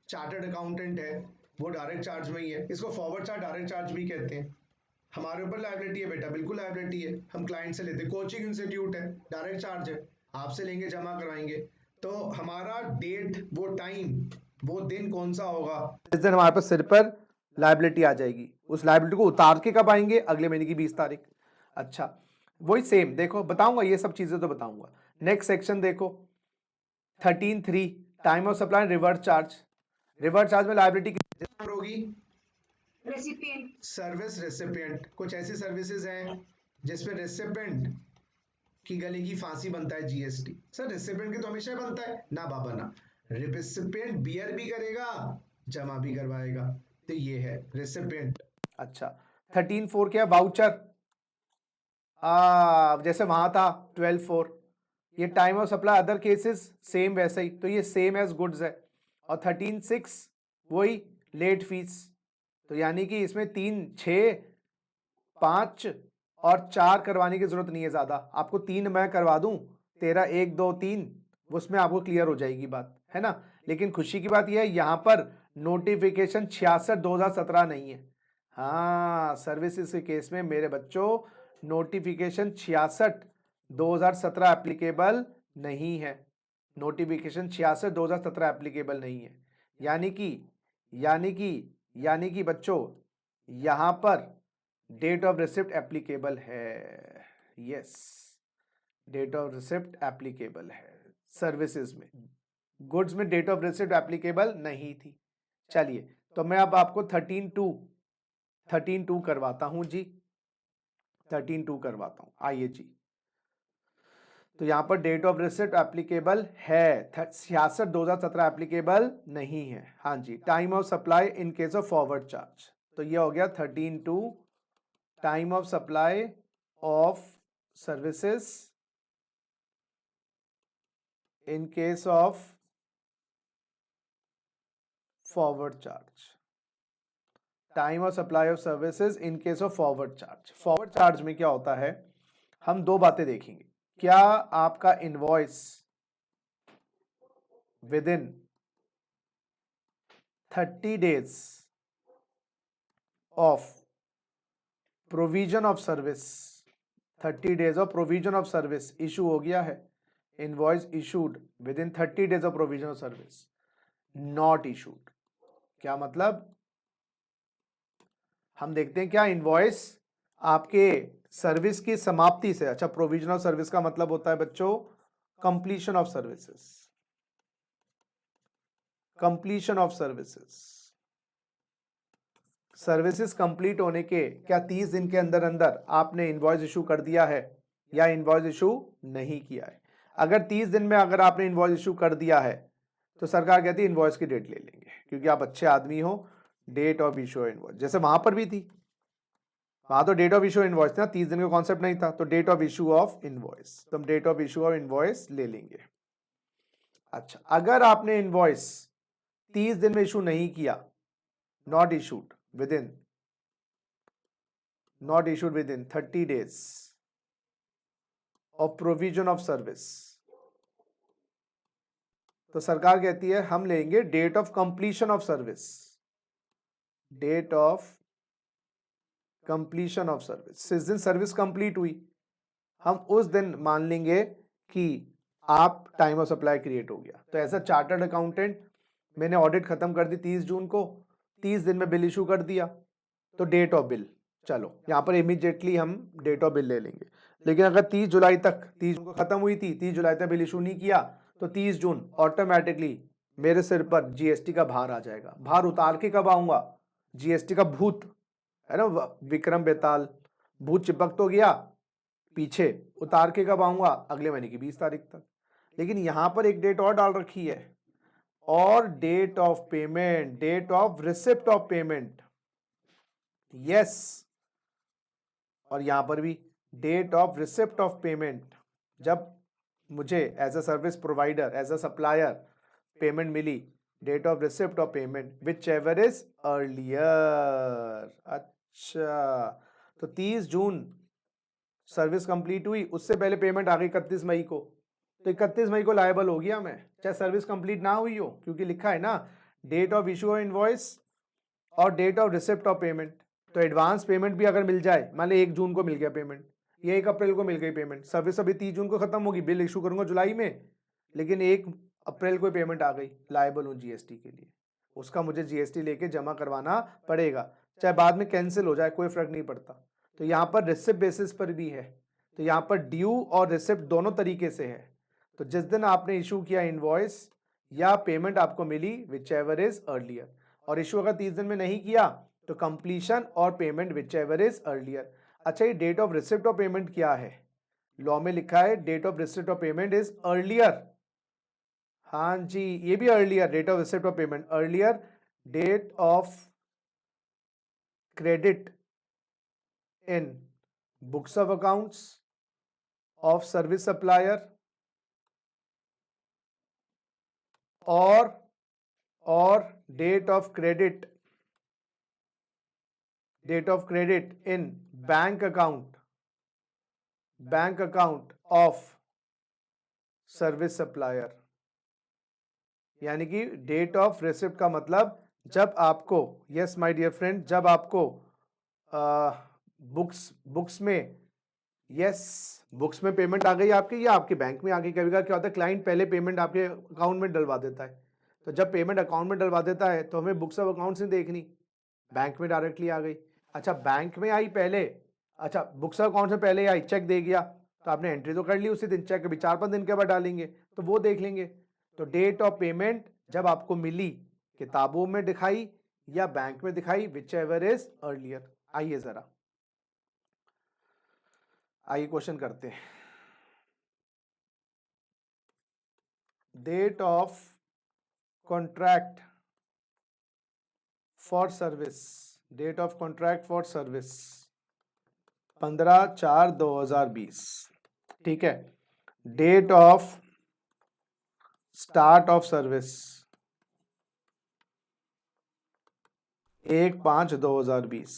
चार्टर्ड अकाउंटेंट है, वो डायरेक्ट चार्ज में ही है, इसको फॉरवर्ड चार्ज डायरेक्ट चार्ज भी कहते हैं। हमारे ऊपर लायबिलिटी है बेटा, बिल्कुल लायबिलिटी है, हम क्लाइंट से लेते हैं, कोचिंग इंस्टीट्यूट है, डायरेक्ट चार्ज है, आपसे लेंगे जमा करवाएंगे। तो हमारा डेट, वो टाइम, वो दिन कौन सा होगा, जिस दिन हमारे पास सिर पर लायबिलिटी आ जाएगी, उस लायबिलिटी को उतार के कब आएंगे, अगले महीने की 20 तारीख। अच्छा, वही सेम देखो, बताऊंगा ये सब चीजें तो बताऊंगा। नेक्स्ट सेक्शन देखो 13(3) time of supply reverse charge. Reverse charge में लायबिलिटी कितनी होगी, रेसिपिएंट सर्विस रेसिपिएंट। कुछ ऐसी सर्विसेज हैं जिसपे रेसिपिएंट की गले की फांसी बनता है जीएसटी। सर रेसिपिएंट के तो हमेशा बनता है ना बाबा ना, रेसिपिएंट बियर भी करेगा, जमा भी करवाएगा, तो ये है रेसिपिएंट। अच्छा 13(4) क्या, वाउचर। जैसे वहां था 12(4), ये time of supply other cases same वैसे ही, तो ये सेम एज गुड्स है। और 13(6) वही लेट फीस। तो यानी कि इसमें 3, 6, 5 और 4 करवाने की जरूरत नहीं है ज्यादा, आपको 3 मैं करवा दूं, 13, 1, 2, 3, उसमें आपको क्लियर हो जाएगी बात, है ना। लेकिन खुशी की बात यह है यहां पर नोटिफिकेशन 66/2017 नहीं है। हाँ, सर्विसेज के केस में मेरे बच्चों नोटिफिकेशन 66/2017 एप्लीकेबल नहीं है। नोटिफिकेशन 66/2017 एप्लीकेबल नहीं है। यानी कि बच्चों यहां पर डेट ऑफ रिसिप्ट एप्लीकेबल है। Yes, date of receipt applicable है सर्विसेज में, गुड्स में डेट ऑफ रिसिप्ट एप्लीकेबल नहीं थी। चलिए, तो मैं अब आपको 13(2) करवाता हूं जी, 13(2) करवाता हूं, आइए जी। तो यहां पर डेट ऑफ रिसिप्ट एप्लीकेबल है, 66/2017 एप्लीकेबल नहीं है। हाँ जी, time of supply in case of forward charge, तो ये हो गया 13(2) time of supply of services in case of forward charge. Time of supply of services in case of forward charge. Forward charge में क्या होता है, हम दो बातें देखेंगे। क्या आपका invoice with in 30 days of provision of service, 30 days of provision of service issue हो गया है, invoice issued within 30 days of provision of service, not issued. क्या मतलब, हम देखते हैं क्या इनवॉइस आपके सर्विस की समाप्ति से, अच्छा प्रोविजन ऑफ सर्विस का मतलब होता है बच्चों completion of services, completion of services, services complete होने के क्या 30 दिन के अंदर अंदर आपने इनवॉइस इशू कर दिया है या इनवॉइस इशू नहीं किया है। अगर 30 दिन में अगर आपने इनवॉइस इशू कर दिया है तो सरकार कहती है इनवॉइस की डेट ले लेंगे, क्योंकि आप अच्छे आदमी हो, डेट ऑफ इशू इनवॉइस, जैसे वहां पर भी थी, वहां तो डेट ऑफ इशू इनवॉइस था, 30 दिन का कॉन्सेप्ट नहीं था, तो date of issue of invoice, तो हम date of issue of invoice ले लेंगे। अच्छा, अगर आपने इनवॉइस 30 दिन में इशू नहीं किया, not issued within 30 days of provision of service, तो सरकार कहती है हम लेंगे date of completion of service, date of completion of service. जिस दिन सर्विस कंप्लीट हुई हम उस दिन मान लेंगे कि आप टाइम ऑफ सप्लाई क्रिएट हो गया। तो ऐसा चार्टर्ड अकाउंटेंट, मैंने ऑडिट खत्म कर दी 30 जून को, 30 दिन में बिल इशू कर दिया, तो डेट ऑफ बिल, चलो यहाँ पर इमीडिएटली हम डेट ऑफ बिल ले लेंगे। लेकिन अगर 30 जुलाई तक, 30 जून को खत्म हुई थी, 30 जुलाई तक बिल इशू नहीं किया, तो 30 जून ऑटोमेटिकली मेरे सिर पर जीएसटी का भार आ जाएगा। भार उतार के कब आऊंगा, जीएसटी का भूत है ना, विक्रम बेताल, भूत चिपक तो गया पीछे, उतार के कब आऊंगा, अगले महीने की 20 तारीख तक। लेकिन यहां पर एक डेट और डाल रखी है, और date of payment, date of receipt of payment, yes, और यहां पर भी date of receipt of payment, जब मुझे as a service provider, as a supplier payment मिली, date of receipt of payment whichever is earlier. अच्छा, तो 30 जून service complete हुई, उससे पहले पेमेंट आ गई 31 मई को, तो 31 मई को लायबल हो गया मैं, चाहे सर्विस कंप्लीट ना हुई हो, क्योंकि लिखा है ना date of issue of invoice और date of receipt of payment. तो एडवांस पेमेंट भी अगर मिल जाए, मान ली 1 जून को मिल गया पेमेंट, या 1 अप्रैल को मिल गई पेमेंट, सर्विस अभी 30 जून को खत्म होगी, बिल इशू करूंगा जुलाई में, लेकिन 1 अप्रैल को पेमेंट आ गई, लायबल हूँ जीएसटी के लिए, उसका मुझे जीएसटी लेके जमा करवाना पड़ेगा, चाहे बाद में कैंसिल हो जाए कोई फर्क नहीं पड़ता। तो यहाँ पर रिसिप्ट बेसिस पर भी है, तो यहाँ पर ड्यू और रिसिप्ट दोनों तरीके से है। तो जिस दिन आपने इशू किया इनवॉइस या पेमेंट आपको मिली, विच एवर इज अर्लियर, और इशू अगर 30 दिन में नहीं किया तो कंप्लीशन और payment whichever is earlier. अच्छा, ये date of receipt of payment क्या है? लॉ में लिखा है date of receipt of payment is earlier. हाँ जी, ये भी earlier, date of receipt of payment earlier, date of credit in books of accounts of service supplier और date of credit in bank account of service supplier. यानी कि date of receipt का मतलब जब आपको, यस माय डियर फ्रेंड, जब आपको books में, यस बुक्स में पेमेंट आ गई आपके, या आपके बैंक में आ गई। कभी कभी क्या होता है, क्लाइंट पहले पेमेंट आपके अकाउंट में डलवा देता है, तो जब पेमेंट अकाउंट में डलवा देता है तो हमें बुक्स ऑफ अकाउंट्स नहीं देखनी, बैंक में डायरेक्टली आ गई। अच्छा, बैंक में आई पहले, अच्छा बुक्स ऑफ अकाउंट में पहले आई, चेक दे गया, तो आपने एंट्री तो कर ली उसी दिन, चेक अभी 4-5 दिन के बाद डालेंगे तो वो देख लेंगे। तो डेट ऑफ पेमेंट जब आपको मिली, किताबों में दिखाई या बैंक में दिखाई, विच एवर इज अर्लियर। आइए जरा, आइए क्वेश्चन करते हैं। Date of contract for service, date of contract for service 15/4/2020, ठीक है। Date of start of service 1/5/2020।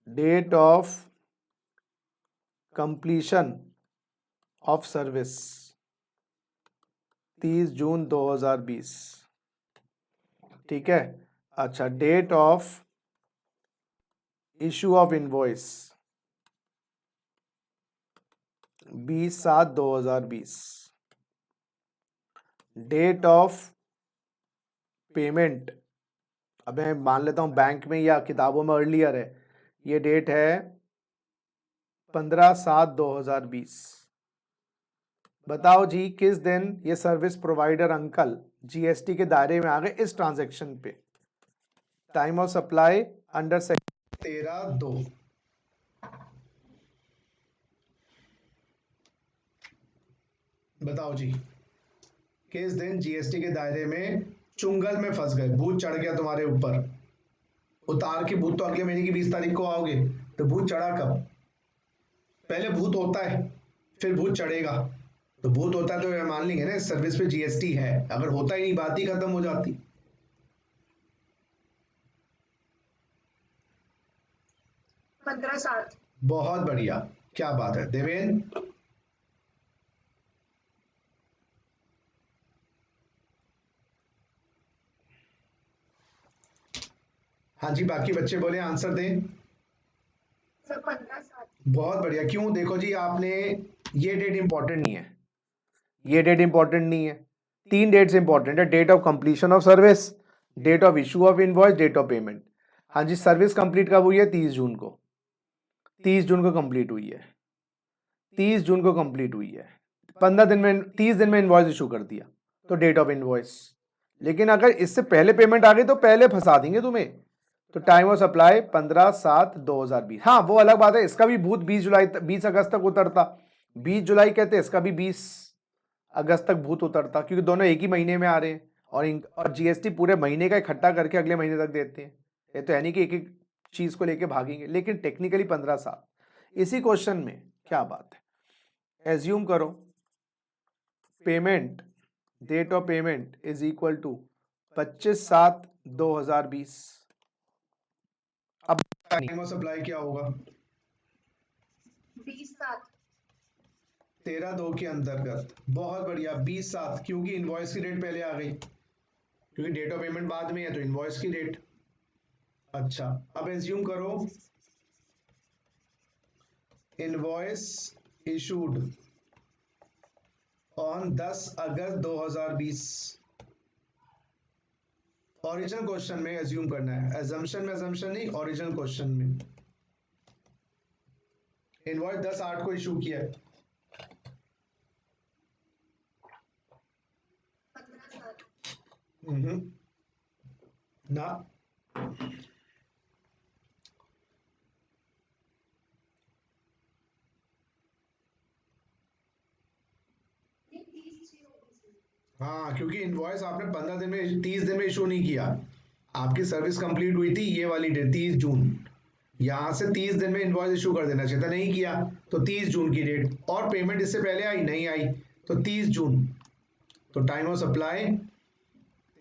Date of completion of service 30 June 2020, ठीक है। अच्छा, date of issue of invoice 20/7/2020। Date of payment, अब मैं मान लेता हूं बैंक में या किताबों में अर्लियर है, ये डेट है 15/7/2020। बताओ जी किस दिन ये सर्विस प्रोवाइडर अंकल जीएसटी के दायरे में आ गए इस ट्रांजैक्शन पे? Time of supply under 13/2। बताओ जी किस दिन जीएसटी के दायरे में चुंगल में फंस गए, भूत चढ़ गया तुम्हारे ऊपर। उतार के भूत तो अगले महीने की 20 तारीख को आओगे, तो भूत चढ़ा कब? पहले भूत होता है फिर भूत चढ़ेगा। तो भूत होता है तो ये मान लेंगे ना इस सर्विस पे जीएसटी है, अगर होता ही नहीं बात ही खत्म हो जाती। 15/7। बहुत बढ़िया, क्या बात है देवेन। हाँ जी, बाकी बच्चे बोले आंसर दें। सर 15/7। बहुत बढ़िया। क्यों? देखो जी, आपने ये डेट इंपॉर्टेंट नहीं है, ये डेट इंपॉर्टेंट नहीं है, 3 डेट्स इंपॉर्टेंट है, date of completion of service, date of issue of invoice, date of payment. हाँ जी, सर्विस कंप्लीट कब हुई है? 30 जून को, 30 जून को कंप्लीट हुई है, 30 जून को कंप्लीट हुई है। 15 दिन में, 30 दिन में इनवॉइस इशू कर दिया, तो डेट ऑफ इनवॉइस। लेकिन अगर इससे पहले पेमेंट आ गई तो पहले फंसा देंगे तुम्हें। तो टाइम ऑफ सप्लाई 15/7/2020। हाँ वो अलग बात है, इसका भी भूत 20 अगस्त तक उतरता, 20 जुलाई कहते हैं, इसका भी 20 अगस्त तक भूत उतरता, क्योंकि दोनों एक ही महीने में आ रहे हैं, और जीएसटी पूरे महीने का इकट्ठा करके अगले महीने तक देते हैं। ये तो है नहीं कि एक एक चीज को लेके भागेंगे, लेकिन टेक्निकली 15/7। इसी क्वेश्चन में क्या बात है, एज्यूम करो payment, date of payment is equal to 25/7/2020। अब टाइम ऑफ सप्लाई क्या होगा? 20/7। 13/2 के अंतर्गत। बहुत बढ़िया, 20/7, क्योंकि इनवॉइस की डेट पहले आ गई, क्योंकि डेट ऑफ पेमेंट बाद में है तो इनवॉइस की डेट। अच्छा, अब एज्यूम करो invoice issued on 10 August 2020। Original question में एज्यूम करना है, एजम्पशन में एजम्पशन नहीं, ओरिजिनल क्वेश्चन में। इनवॉइस 10/8 को इशू किया है। 15/7। ना, ये 30 होगी। हाँ, क्योंकि इनवॉइस आपने 15 दिन में 30 दिन में इशू नहीं किया। आपकी सर्विस कंप्लीट हुई थी ये वाली डेट 30 जून, यहां से 30 दिन में इनवॉइस इशू कर देना चाहिए था, नहीं किया तो 30 जून की डेट, और पेमेंट इससे पहले आई नहीं आई तो 30 जून। तो टाइम ऑफ सप्लाई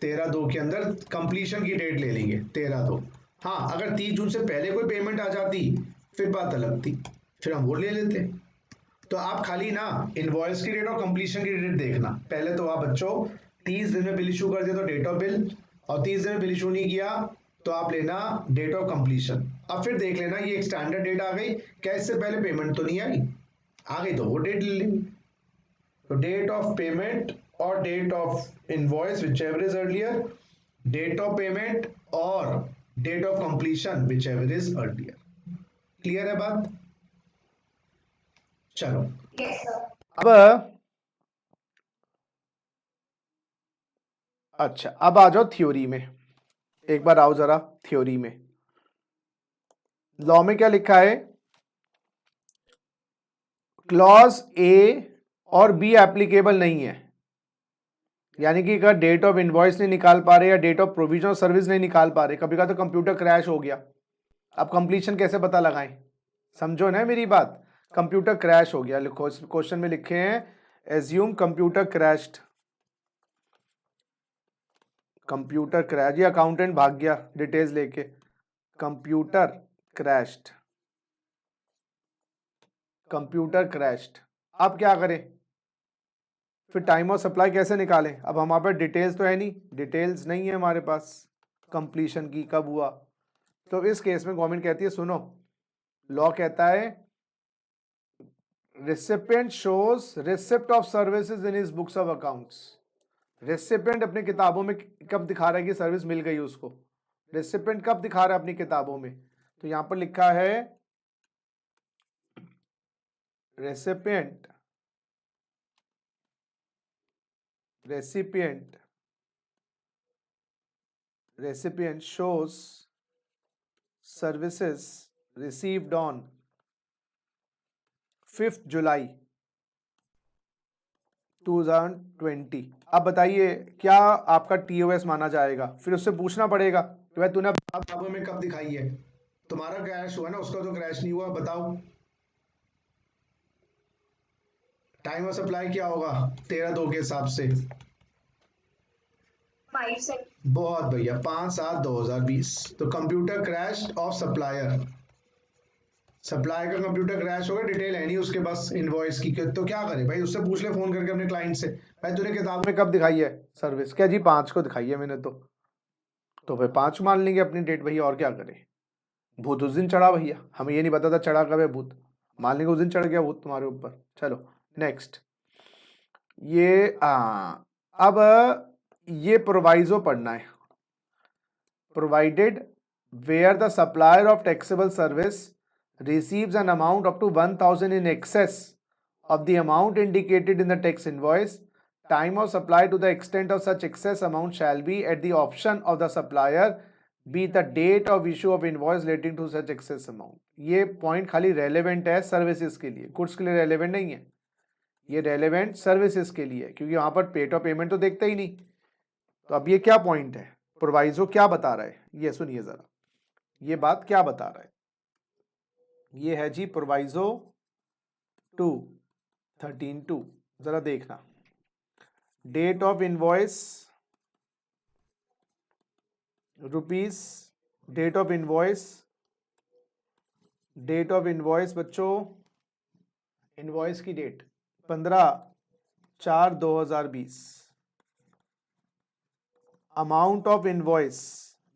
13/2 के अंदर कंप्लीशन की डेट ले लेंगे 13/2। हाँ, अगर 30 जून से पहले कोई पेमेंट आ जाती फिर बात अलग थी, फिर हम वो ले लेते। तो आप खाली ना इनवॉइस की डेट और कंप्लीशन की डेट देखना। पहले तो आप बच्चों 30 दिन में बिल इशू कर दिया तो डेट ऑफ बिल, और 30 दिन में बिल इशू नहीं किया तो आप लेना डेट ऑफ कंप्लीशन। अब फिर देख लेना ये एक स्टैंडर्ड डेट आ गई क्या, इससे पहले पेमेंट तो नहीं आई, आ गई तो वो डेट ले लेंगे। तो डेट ऑफ पेमेंट और date of invoice whichever is earlier, date of payment और date of completion whichever is earlier. Clear है बात? चलो, यस सर। अब अच्छा, अब आ जाओ थ्योरी में। एक बार आओ जरा थ्योरी में। लॉ में क्या लिखा है? क्लॉज ए और बी एप्लीकेबल नहीं है, यानी कि अगर डेट ऑफ इनवॉइस नहीं निकाल पा रहे या date of provision of service नहीं निकाल पा रहे, कभी का तो कंप्यूटर क्रैश हो गया, अब कंप्लीशन कैसे पता लगाएं? समझो ना मेरी बात, कंप्यूटर क्रैश हो गया, लिखो क्वेश्चन में लिखे हैं assume computer crashed, computer crash, ये अकाउंटेंट भाग गया डिटेल्स लेके, कंप्यूटर क्रैश्ड, कंप्यूटर क्रैश्ड। अब क्या करें? फिर टाइम ऑफ सप्लाई कैसे निकालें? अब हमारे पास डिटेल्स तो है नहीं, डिटेल्स नहीं है हमारे पास कंप्लीशन की कब हुआ। तो इस केस में गवर्नमेंट कहती है सुनो, लॉ कहता है recipient shows receipt of services in his books of accounts. Recipient अपनी किताबों में कब दिखा रहा है कि सर्विस मिल गई उसको? रेसिपिएंट कब दिखा रहा है अपनी किताबों में? तो यहां पर लिखा है recipient recipient shows services received on 5th July 2020। अब बताइए क्या आपका टीओएस माना जाएगा? फिर उससे पूछना पड़ेगा कि भाई तूने किताबों में कब दिखाई है? तुम्हारा क्रैश हुआ ना, उसका तो क्रैश नहीं हुआ, बताओ टाइम ऑफ सप्लाई क्या होगा 13/2 के हिसाब से? 5 से। बहुत भैया, 5/7/2020। तो computer crash of supplier, supplier का कंप्यूटर क्रैश होगा, डिटेल है नहीं उसके पास इनवॉइस की, तो क्या करे भाई? उससे पूछ ले फोन करके अपने क्लाइंट से, भाई तूने किताब में कब दिखाई है सर्विस? क्या जी 5 को दिखाई है मैंने, तो फिर 5 मान लेंगे अपनी डेट भैया, और क्या करें? भूत उस दिन चढ़ा भैया, हमें ये नहीं पता था चढ़ा कब है भूत, मान लेंगे उस दिन चढ़ गया भूत तुम्हारे ऊपर। चलो नेक्स्ट, ये अब ये प्रोवाइजो पढ़ना है। Provided where the supplier of taxable service receives an amount up to 1000 in excess of the amount indicated in the tax invoice, time of supply to the extent of such excess amount shall be at the option of the supplier, be the date of issue of invoice relating to such excess amount। ये point खाली relevant है services के लिए, goods के लिए relevant नहीं है, ये रेलेवेंट सर्विसेज के लिए, क्योंकि वहां पर पेट ऑफ पेमेंट तो देखते ही नहीं। तो अब ये क्या पॉइंट है, प्रोवाइजो क्या बता रहा है, ये सुनिए जरा, ये बात क्या बता रहा है? ये है जी प्रोवाइजो 13(2), जरा देखना, date of invoice rupees, date of invoice बच्चों, इनवॉइस की date 15/4/2020, amount of invoice,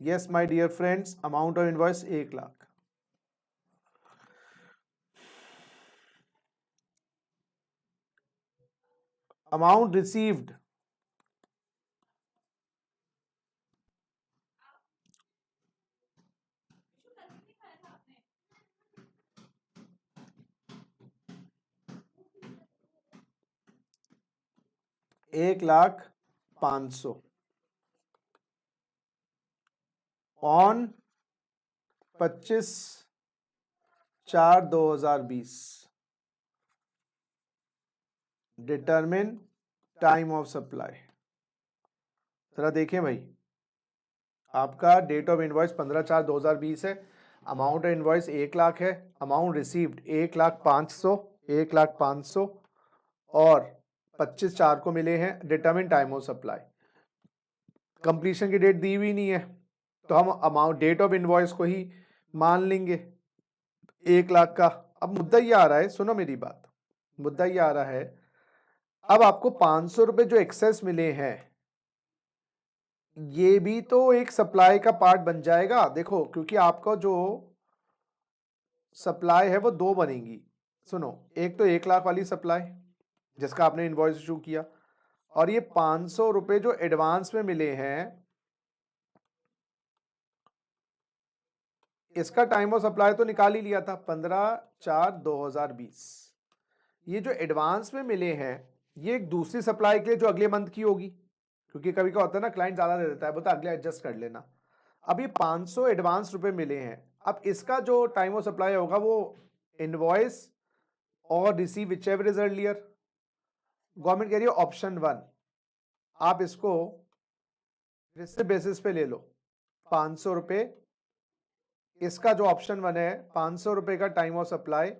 yes my dear friends, amount of invoice 1,00,000। Amount received, $1,05,000 on 25/4/2020। Determine time of supply. जरा देखें भाई, आपका डेट ऑफ इनवॉइस 15/4/2020 है, अमाउंट ऑफ इनवॉइस 1,00,000 है, amount received 1,05,000, 1,05,000 और 25/4 को मिले हैं। Determine time of supply, completion की डेट दी हुई नहीं है तो हम अमाउंट डेट ऑफ इनवॉइस को ही मान लेंगे 1,00,000 का। अब मुद्दा ये आ रहा है, सुनो मेरी बात, मुद्दा ये आ रहा है, अब आपको 500 रुपए जो एक्सेस मिले हैं ये भी तो एक सप्लाई का पार्ट बन जाएगा। देखो, क्योंकि आपका जो सप्लाई है वो दो बनेगी। सुनो, एक तो 1,00,000 वाली सप्लाई जिसका आपने इनवॉइस इशू किया, और ये 500 रुपए जो एडवांस में मिले हैं इसका टाइम ऑफ सप्लाई तो निकाल ही लिया था 15/4/2020। ये जो एडवांस में मिले हैं ये एक दूसरी सप्लाई के लिए जो अगले मंथ की होगी, क्योंकि कभी क्या होता है ना, क्लाइंट ज्यादा दे देता है, बोलता अगले एडजस्ट कर लेना। अब ये 500 एडवांस रुपए मिले हैं, अब इसका जो टाइम ऑफ सप्लाई होगा वो इनवॉइस और receive which ever is earlier. Government कह रही है ऑप्शन 1, आप इसको रिसिप्ट बेसिस पे ले लो 500 रुपए। इसका जो ऑप्शन 1 है 500 रुपए का टाइम ऑफ सप्लाई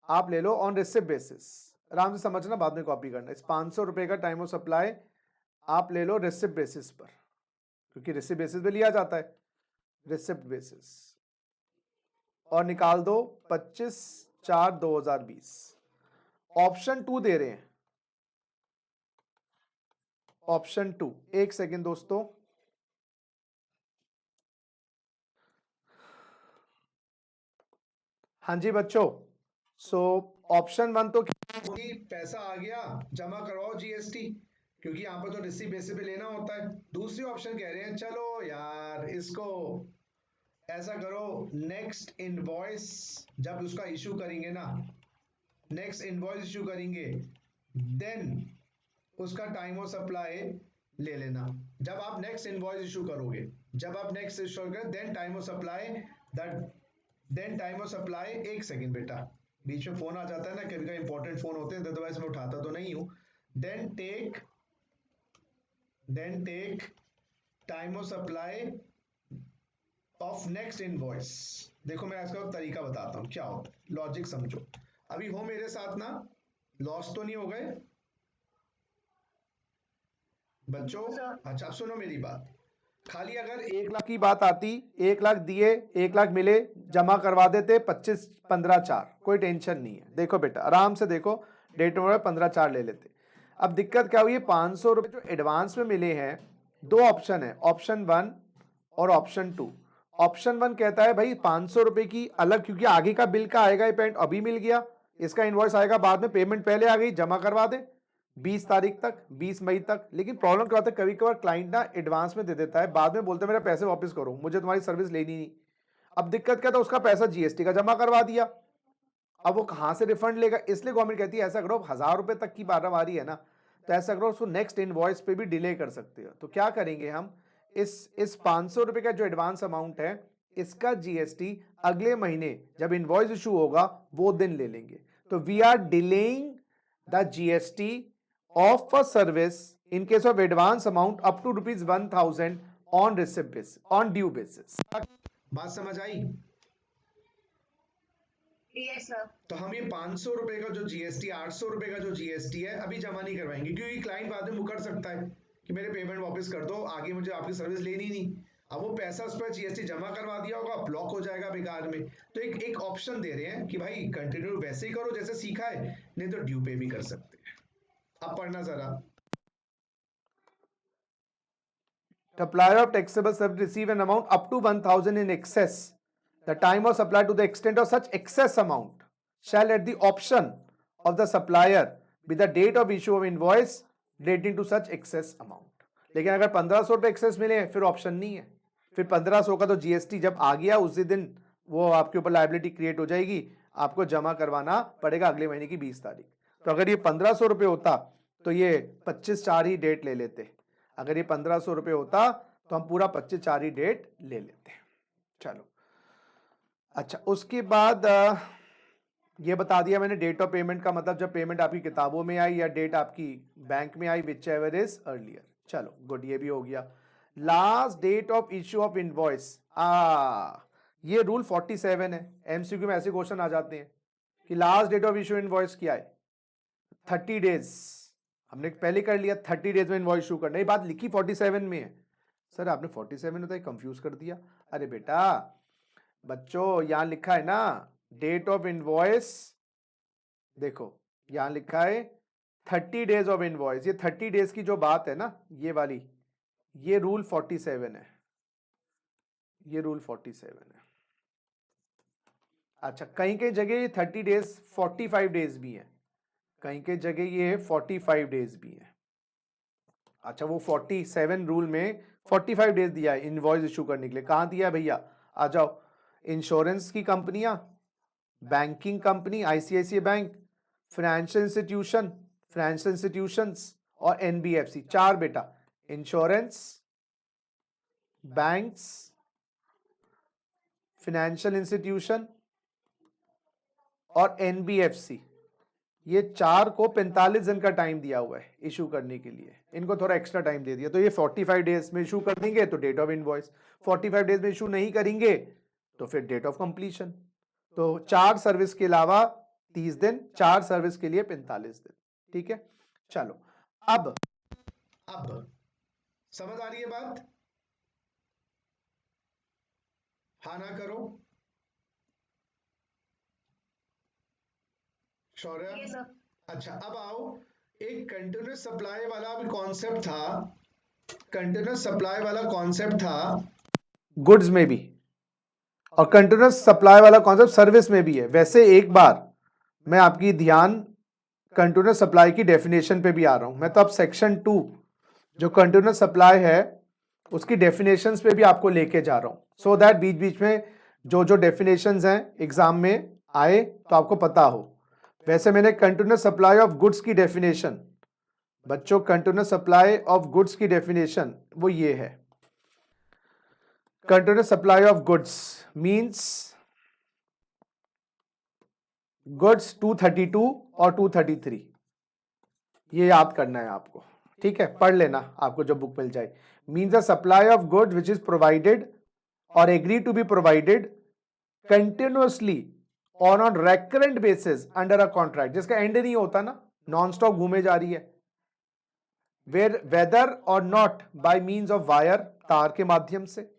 आप ले लो ऑन रिसिप्ट बेसिस। आराम से समझना, बाद में कॉपी करना। इस 500 रुपए का टाइम ऑफ सप्लाई आप ले लो रिसिप्ट बेसिस पर, क्योंकि रिसिप्ट बेसिस पे लिया जाता है, रिसिप्ट बेसिस, और निकाल दो 25/4/2020। ऑप्शन 2 दे रहे हैं, ऑप्शन 2, एक सेकेंड दोस्तों, हाँ जी बच्चों। सो ऑप्शन 1 तो कि पैसा आ गया, जमा करवाओ जीएसटी, क्योंकि यहाँ पर तो रिसीव बेसिस पे लेना होता है। दूसरी ऑप्शन कह रहे हैं चलो यार इसको ऐसा करो, नेक्स्ट इनवॉइस जब उसका इशू करेंगे ना, नेक्स्ट इनवॉइस इशू करेंगे देन उसका टाइम ऑफ सप्लाई ले लेना। जब आप नेक्स्ट इनवॉइस इशू करोगे, जब आप नेक्स्ट इशू करोगे then time of supply, that then time of supply. एक सेकंड बेटा, बीच में फोन आ जाता है ना, कभी कभी इंपॉर्टेंट फोन होते हैं, अदरवाइज मैं उठाता तो नहीं हूं। Then take time of supply of next invoice. देखो मैं इसका तरीका बताता हूं क्या होता है, लॉजिक समझो। अभी हो मेरे साथ ना, लॉस तो नहीं हो गए बच्चों? अच्छा अब सुनो मेरी बात, खाली अगर 1,00,000 की बात आती, 1,00,000 दिए, 1,00,000 मिले, जमा करवा देते 25/15/4, कोई टेंशन नहीं है। देखो बेटा आराम से देखो, डेट में 15/4 ले लेते। अब दिक्कत क्या हुई है, 500 रुपए जो एडवांस में मिले हैं, दो ऑप्शन है, ऑप्शन 1 और ऑप्शन 2। ऑप्शन 1 कहता है भाई 500 रुपए की अलग, क्योंकि आगे का बिल का आएगा, ये पेमेंट अभी मिल गया, इसका इनवॉइस आएगा बाद में, पेमेंट पहले आ गई, जमा करवा दे 20 तारीख तक, 20 मई तक। लेकिन प्रॉब्लम क्या होता है, कभी कभार क्लाइंट ना एडवांस में दे देता है, बाद में बोलते हैं मेरे पैसे वापस करो, मुझे तुम्हारी सर्विस लेनी नहीं। अब दिक्कत क्या था, उसका पैसा जीएसटी का जमा करवा दिया, अब वो कहां से रिफंड लेगा? इसलिए गवर्नमेंट कहती है ऐसा करो, 1,000 रुपए तक की मारामारी है ना, तो ऐसा करो उसको नेक्स्ट इनवॉइस पे भी डिले कर सकते हो। तो क्या करेंगे हम, इस 500 रुपए का जो एडवांस अमाउंट है इसका जीएसटी अगले महीने जब इनवॉइस इशू होगा वो दिन ले लेंगे। तो we are delaying the GST of a service in case of advance amount up to ₹1,000 on receipt basis, on due basis. बात समझ आई? Yes sir. तो हम ये 500 रुपए का जो जीएसटी, 800 रुपए का जो जीएसटी है अभी जमा नहीं करवाएंगे, क्योंकि क्लाइंट बाद में मुकर सकता है कि मेरे पेमेंट वापस कर दो, आगे मुझे आपकी सर्विस लेनी नहीं। अब वो पैसा उस पर जीएसटी जमा करवा दिया होगा, ब्लॉक हो जाएगा बेकार में। तो एक ऑप्शन दे रहे हैं कि भाई कंटिन्यू वैसे ही करो जैसे सीखा है, नहीं तो ड्यू पे भी कर सकते हैं। अब पढ़ना जरा। supplier of taxable service receive an amount up to 1000 in excess. The time of supply to the extent of such excess amount shall at the option of the supplier be the date of issue of invoice relating to such excess amount. लेकिन अगर 1500 रुपए access मिले फिर option नहीं है, फिर 1500 का तो जीएसटी जब आ गया उसी दिन वो आपके ऊपर लायबिलिटी क्रिएट हो जाएगी, आपको जमा करवाना पड़ेगा अगले महीने की 20 तारीख। तो अगर ये 1500 रुपए होता तो ये 25/4 ही डेट ले लेते, अगर ये 1500 रुपए होता तो हम पूरा 25/4 ही डेट ले लेते। चलो अच्छा, उसके बाद ये बता दिया मैंने डेट ऑफ पेमेंट का मतलब जब पेमेंट आपकी किताबों में आई या डेट आपकी बैंक में आई, विच एवर इज अर्लियर। चलो गुड, ये भी हो गया। Last date of issue of invoice, ये रूल 47 है। एमसीक्यू में ऐसे क्वेश्चन आ जाते हैं कि last date of issue invoice क्या है, 30 डेज। हमने पहले कर लिया 30 डेज में इनवॉइस इशू करना, ये बात लिखी 47 में है। सर आपने 47 होता है कंफ्यूज कर दिया। अरे बेटा बच्चों यहां लिखा है ना डेट ऑफ इनवॉइस, देखो यहां लिखा है 30 डेज ऑफ इनवॉइस। ये 30 डेज की जो बात है ना ये वाली, ये रूल 47 है, ये रूल 47 है। अच्छा कहीं कहीं जगह ये 30 डेज 45 डेज भी है, कहीं कहीं जगह ये 45 डेज भी है। अच्छा वो 47 रूल में 45 डेज दिया है इनवॉइस इशू करने के लिए। कहां दिया है भैया, आ जाओ। इंश्योरेंस की कंपनियां, banking company ICICI bank, financial institutions और एनबीएफसी, चार बेटा, इंश्योरेंस, बैंक्स, फाइनेंशियल इंस्टीट्यूशन और एनबीएफसी, ये चार को 45 दिन का टाइम दिया हुआ है इशू करने के लिए, इनको थोड़ा एक्स्ट्रा टाइम दे दिया। तो ये 45 डेज में इशू कर देंगे तो डेट ऑफ इनवॉइस, 45 डेज में इशू नहीं करेंगे तो फिर डेट ऑफ कंप्लीशन। तो 4 सर्विस के अलावा 30 दिन, 4 सर्विस के लिए 45 दिन। ठीक है चलो अब समझ आ रही है बात? हाँ ना करो शौर्य। ये सब अच्छा अब आओ, एक कंटिन्यूस सप्लाई वाला भी कॉन्सेप्ट था, कंटिन्यूस सप्लाई वाला कॉन्सेप्ट था गुड्स में भी, और कंटिन्यूस सप्लाई वाला कॉन्सेप्ट सर्विस में भी है। वैसे एक बार मैं आपकी ध्यान कंटिन्यूस सप्लाई की डेफिनेशन पे भी आ रहा हूं। मैं तो अब सेक्शन 2 जो कंटिन्यूस सप्लाई है उसकी डेफिनेशंस पे भी आपको लेके जा रहा हूं, सो दैट बीच बीच में जो जो डेफिनेशंस हैं एग्जाम में आए तो आपको पता हो। वैसे मैंने कंटिन्यूस सप्लाई ऑफ गुड्स की डेफिनेशन, बच्चों कंटिन्यूस सप्लाई ऑफ गुड्स की डेफिनेशन वो ये है, continuous supply of goods means goods 232 और 233, ये याद करना है आपको। ठीक है पढ़ लेना, आपको जब बुक मिल जाए। Means the supply of goods which is provided और agree to be provided continuously और on recurrent basis under a contract, जिसका एंड नहीं होता ना, नॉन स्टॉप घूमे जा रही है, वेदर और not by means of wire, तार के माध्यम से,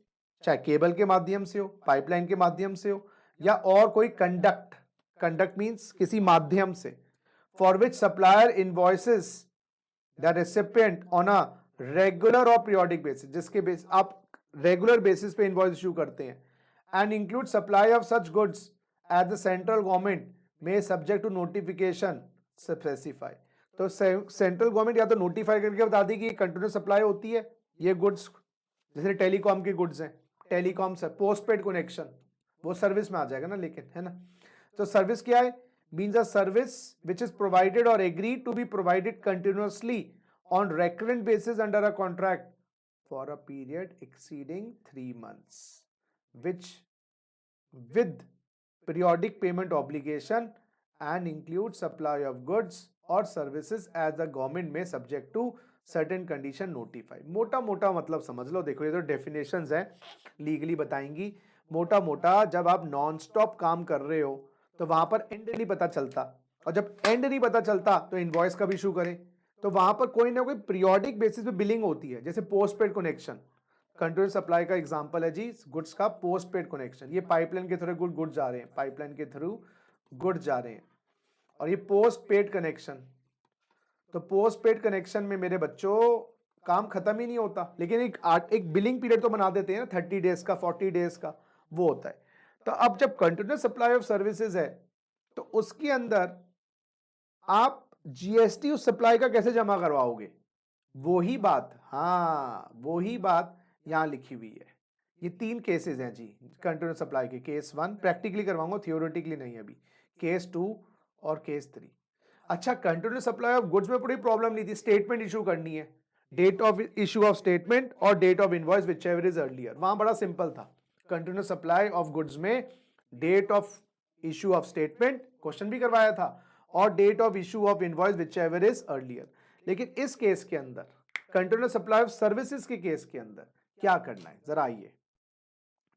चाहे केबल के माध्यम से हो, पाइपलाइन के माध्यम से हो, या और कोई कंडक्ट मींस किसी माध्यम से, for which supplier invoices the recipient on a regular और पीरियोडिक बेसिस, जिसके बेस आप रेगुलर बेसिस पे इनवॉइस इशू करते हैं, and include supply of such goods at the central government में सब्जेक्ट टू नोटिफिकेशन स्पेसिफाई। तो सेंट्रल गवर्नमेंट या तो नोटिफाई करके बता दी कि कंटिन्यूस सप्लाई होती है ये गुड्स, जैसे टेलीकॉम की गुड्स हैं, टेलीकॉम से पोस्टपेड कनेक्शन वो सर्विस में आ जाएगा ना, लेकिन है ना। तो सर्विस क्या है, means a service which is provided और agree to be provided continuously on recurrent basis under a contract for a period exceeding 3 months, which with periodic payment obligation and include supply of goods or services as the government may subject to certain condition notify। मोटा मोटा मतलब समझ लो, देखो ये तो definitions हैं legally बताएंगी। मोटा मोटा जब आप नॉन स्टॉप काम कर रहे हो तो वहां पर एंड नहीं पता चलता, और जब एंड नहीं पता चलता तो इनवॉइस कब इशू करें, तो वहां पर कोई ना कोई पीरियोडिक बेसिस पे बिलिंग होती है, जैसे पोस्टपेड कनेक्शन। कंटिन्यूस सप्लाई का एग्जांपल है जी गुड्स का पोस्टपेड कनेक्शन, ये पाइपलाइन के थ्रू गुड जा रहे हैं, पाइपलाइन के थ्रू गुड जा रहे हैं, और ये पोस्टपेड कनेक्शन। तो पोस्टपेड कनेक्शन में मेरे बच्चों काम खत्म ही नहीं होता, लेकिन एक बिलिंग पीरियड तो बना देते हैं ना, 30 डेज का, 40 डेज का, वो होता है। तो अब जब कंटिन्यूस सप्लाई ऑफ सर्विसेज है तो उसके अंदर आप जीएसटी उस सप्लाई का कैसे जमा करवाओगे? वही बात, हाँ वही बात यहां लिखी हुई है। ये 3 केसेस हैं जी कंटिन्यूस सप्लाई के। केस 1 प्रैक्टिकली करवाऊंगा, थियोरेटिकली नहीं अभी। केस 2 और केस 3। अच्छा, कंटिन्यूस सप्लाई ऑफ गुड्स में बड़ी प्रॉब्लम नहीं थी, स्टेटमेंट इशू करनी है, date of issue of statement और date of invoice whichever is earlier, वहां बड़ा सिंपल था। कंटिन्यूस सप्लाई ऑफ गुड्स में date of issue of statement question भी करवाया था, और date of issue of invoice whichever is earlier. लेकिन इस केस के अंदर, कंटिन्यूस सप्लाई ऑफ सर्विसेज के केस के अंदर क्या करना है, जरा आइए।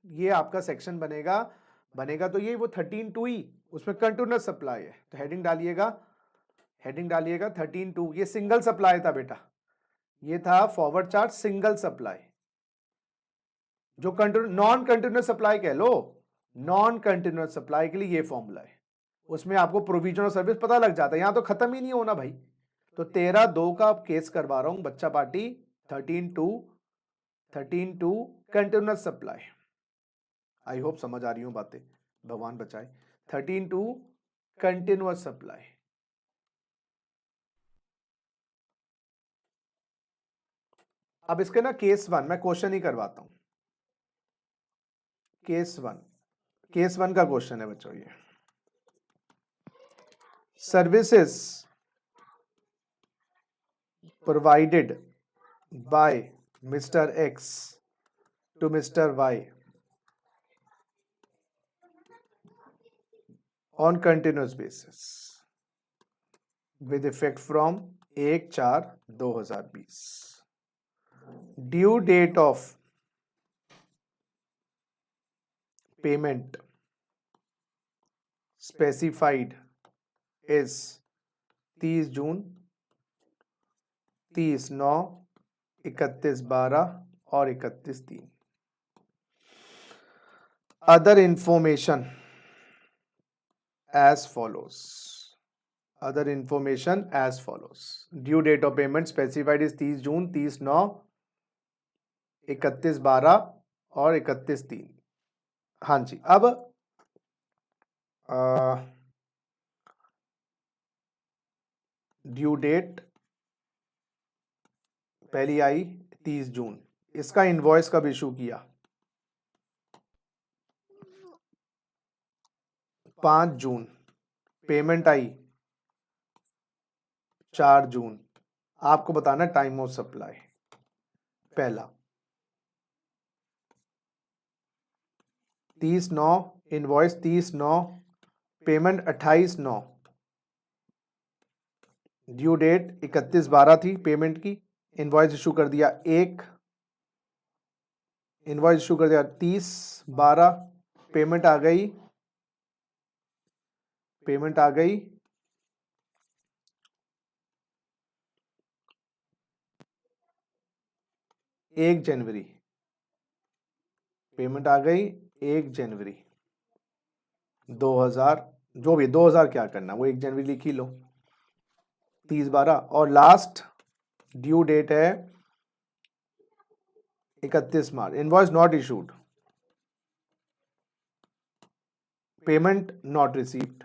ये आपका सेक्शन बनेगा तो ये वो 13(2) ही, उसमें कंटिन्यूस सप्लाई है, तो हेडिंग डालिएगा 13(2). ये सिंगल सप्लाई था बेटा, ये था फॉरवर्ड चार्ज सिंगल सप्लाई। जो नॉन कंटिन्यूस सप्लाई कह लो, नॉन कंटिन्यूस सप्लाई के लिए ये फॉर्मूला है, उसमें आपको प्रोविजन ऑफ सर्विस पता लग जाता है। यहां तो खत्म ही नहीं होना भाई। तो 13(2) का केस करवा रहा हूं बच्चा party. 13(2) continuous supply. I hope समझ आ रही हूं बातें, भगवान बचाए। 13(2) कंटिन्यूस सप्लाई। अब इसके ना केस 1 मैं क्वेश्चन ही करवाता हूं। केस 1 का क्वेश्चन है बच्चों ये। Services provided by Mr. X to Mr. Y on continuous basis with effect from 1/4/2020. Due date of payment specified is 30 जून, 30/9, 31/12 और 31/3। Other information as follows. Other information as follows. Due date of payment specified is 30 जून, 30/9, 31/12 और 31/3। हाँ जी, अब due date पहली आई 30 जून, इसका invoice कब issue किया? 5 जून। Payment आई 4 जून। आपको बताना टाइम ऑफ सप्लाई। पहला 30/9, इनवॉइस 30/9, पेमेंट 28/9, ड्यू डेट 31/12 थी पेमेंट की। इनवॉइस इशू कर दिया 30/12, पेमेंट आ गई 1 जनवरी। पेमेंट आ गई 1 जनवरी 2000, जो भी 2000 क्या करना, वो 1 जनवरी लिख ही लो। 30/12 और लास्ट ड्यू डेट है 31 मार्च। Invoice not issued, payment not received.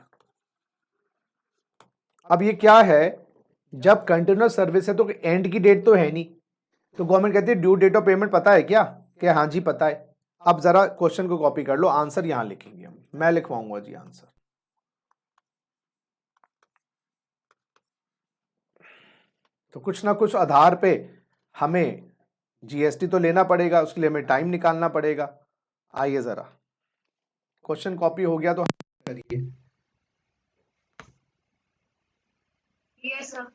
अब ये क्या है, जब कंटिन्यूस सर्विस है तो एंड की डेट तो है नहीं, तो गवर्नमेंट कहती है ड्यू डेट ऑफ पेमेंट पता है क्या? हाँ जी पता है। अब जरा क्वेश्चन को कॉपी कर लो, आंसर यहां लिखेंगे हम, मैं लिखवाऊंगा जी आंसर। तो कुछ ना कुछ आधार पे हमें जीएसटी तो लेना पड़ेगा, उसके लिए हमें टाइम निकालना पड़ेगा। आइए जरा, क्वेश्चन कॉपी हो गया तो करिए। Yes sir.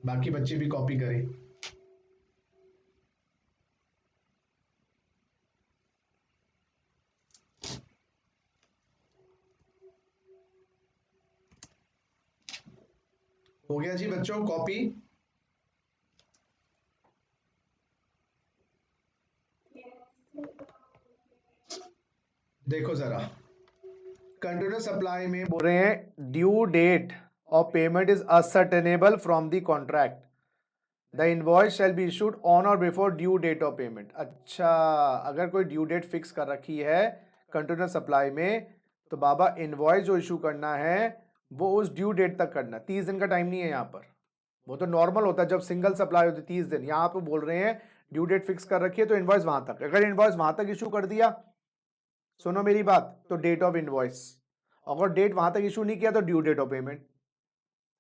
बाकी बच्चे भी कॉपी करें। हो गया जी बच्चों कॉपी? देखो जरा, कंटिन्यूस सप्लाई में बोल रहे हैं due date of payment is ascertainable from the contract. The invoice shall be issued on or before due date of payment. अच्छा, अगर कोई ड्यू डेट फिक्स कर रखी है कंटिन्यूस सप्लाई में, तो बाबा इनवॉइस जो इशू करना है वो उस ड्यू डेट तक करना। 30 दिन का टाइम नहीं है यहाँ पर, वो तो नॉर्मल होता है जब सिंगल सप्लाई होती है 30 दिन। यहाँ पे बोल रहे हैं ड्यू डेट फिक्स कर रखी है तो इनवॉइस वहां तक। अगर इनवॉइस वहां तक इशू कर दिया, सुनो मेरी बात, तो डेट ऑफ इनवॉइस। अगर डेट वहां तक इशू नहीं किया तो ड्यू डेट ऑफ पेमेंट।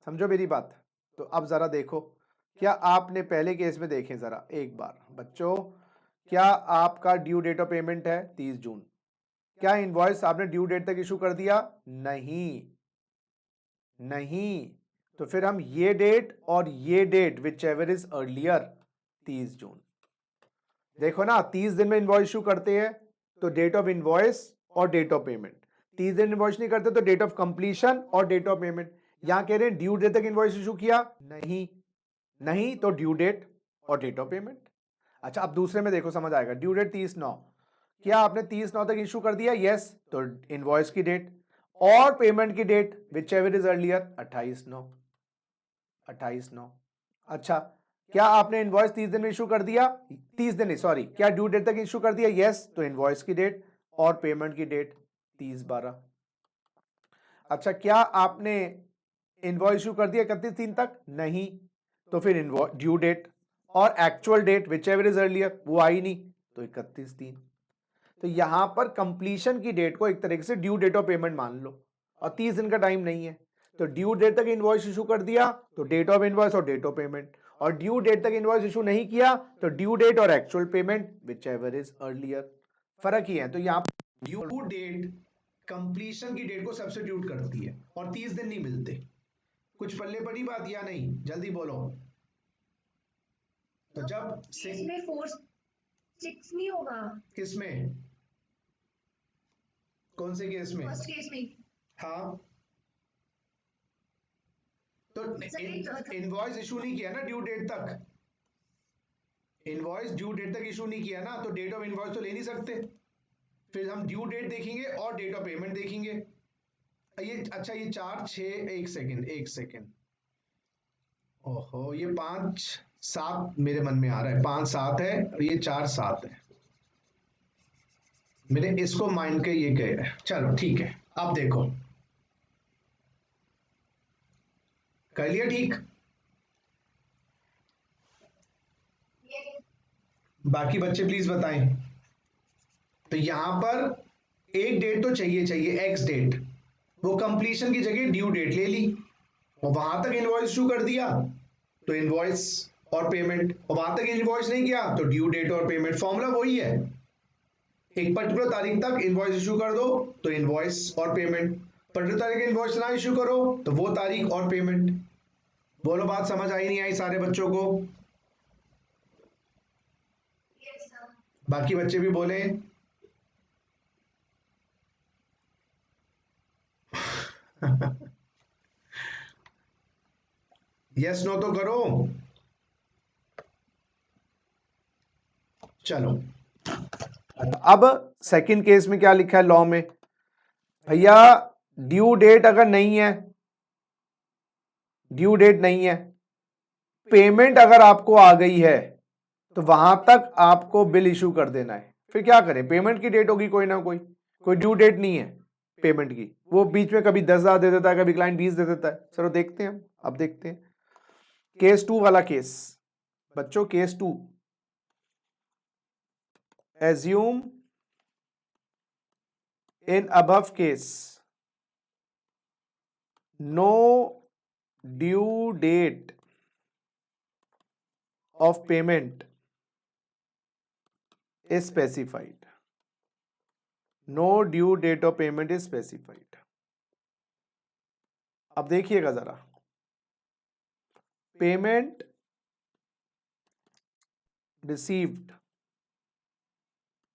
समझो मेरी बात। तो अब जरा देखो, क्या आपने पहले केस में देखें जरा एक बार बच्चों, क्या आपका ड्यू डेट ऑफ पेमेंट है 30 जून? क्या इनवॉइस आपने ड्यू डेट तक इशू कर दिया? नहीं, नहीं। तो फिर हम ये डेट और ये date whichever is earlier 30 June. देखो ना, 30 दिन में इनवॉइस इशू करते हैं तो डेट ऑफ इनवॉइस और डेट ऑफ पेमेंट। 30 दिन इनवॉइस नहीं करते तो डेट ऑफ कंप्लीशन और डेट ऑफ पेमेंट। यहां कह रहे हैं ड्यू डेट तक इनवॉइस इशू किया, नहीं, नहीं तो ड्यू डेट और डेट ऑफ पेमेंट। अच्छा, अब दूसरे में देखो, समझ आएगा। ड्यू डेट 30/9, क्या आपने 30/9 तक इशू कर दिया? यस, तो इनवॉइस की डेट और पेमेंट की date whichever is earlier 28/9, 28/9। अच्छा, क्या आपने इनवॉइस 30 दिन में इशू कर दिया? 30 दिन नहीं, सॉरी, क्या ड्यू डेट तक इशू कर दिया? यस, तो इनवॉइस की डेट और पेमेंट की डेट 30/12। अच्छा, क्या आपने इनवॉइस इशू कर दिया 31/3 तक? नहीं, तो फिर ड्यू डेट और actual date whichever is earlier वो आई नहीं, तो 31/3। तो यहां पर कंप्लीशन की डेट को एक तरीके से ड्यू डेट ऑफ पेमेंट मान लो, और 30 दिन का टाइम नहीं है। तो ड्यू डेट तक इनवॉइस इशू कर दिया तो डेट ऑफ इनवॉइस और डेट ऑफ पेमेंट, और ड्यू डेट तक इनवॉइस इशू नहीं किया तो ड्यू डेट और actual payment whichever is earlier. फर्क ही है। तो यहाँ ड्यू डेट कंप्लीशन की डेट को सब्स्टिट्यूट करती है और 30 दिन नहीं मिलते। कुछ पल्ले पड़ी बात या नहीं? जल्दी बोलो। तो जब इसमें 4/6 नहीं होगा? किस में? कौन से केस में? फर्स्ट केस में। हाँ, तो सर, इनवॉइस इशू नहीं किया ना ड्यू डेट तक। इनवॉइस ड्यू डेट तक इशू नहीं किया ना, तो डेट ऑफ इनवॉइस तो ले नहीं सकते। फिर हम ड्यू डेट देखेंगे और डेट ऑफ पेमेंट देखेंगे। ये अच्छा, ये 4/6, एक सेकेंड, ओहो, ये 5/7 मेरे मन में आ रहा है। 5/7 है और ये 4/7 है। मेरे इसको माइंड के ये कह रहा है। चलो ठीक है, अब देखो, कर लिया ठीक? बाकी बच्चे प्लीज बताएं। तो यहां पर एक डेट तो चाहिए, चाहिए एक्स डेट। वो कंप्लीशन की जगह ड्यू डेट ले ली और वहां तक इनवॉइस इशू कर दिया तो इनवॉइस और पेमेंट, और वहां तक इनवॉइस नहीं किया तो ड्यू डेट और पेमेंट। फॉर्मूला वही है, एक पर्टिकुलर तारीख तक इनवॉइस इशू कर दो तो इनवॉइस और पेमेंट, पर्टिकुलर तारीख इनवॉइस ना इशू करो तो वो तारीख और पेमेंट। बोलो, बात समझ आई नहीं आई सारे बच्चों को? Yes sir. बाकी बच्चे भी बोले। यस नो तो करो। चलो, अब सेकंड केस में क्या लिखा है लॉ में? भैया ड्यू डेट अगर नहीं है, ड्यू डेट नहीं है, पेमेंट अगर आपको आ गई है तो वहां तक आपको बिल इशू कर देना है। फिर क्या करें, पेमेंट की डेट होगी कोई ना कोई ड्यू डेट नहीं है पेमेंट की, वो बीच में कभी 10,000 दे देता है, कभी क्लाइंट 20 दे देता है। चलो देखते हैं हम, अब देखते हैं केस 2 वाला केस। बच्चों case 2, assume in above case no due date of payment is specified. No due date of payment is specified. अब देखिएगा जरा, पेमेंट रिसीव्ड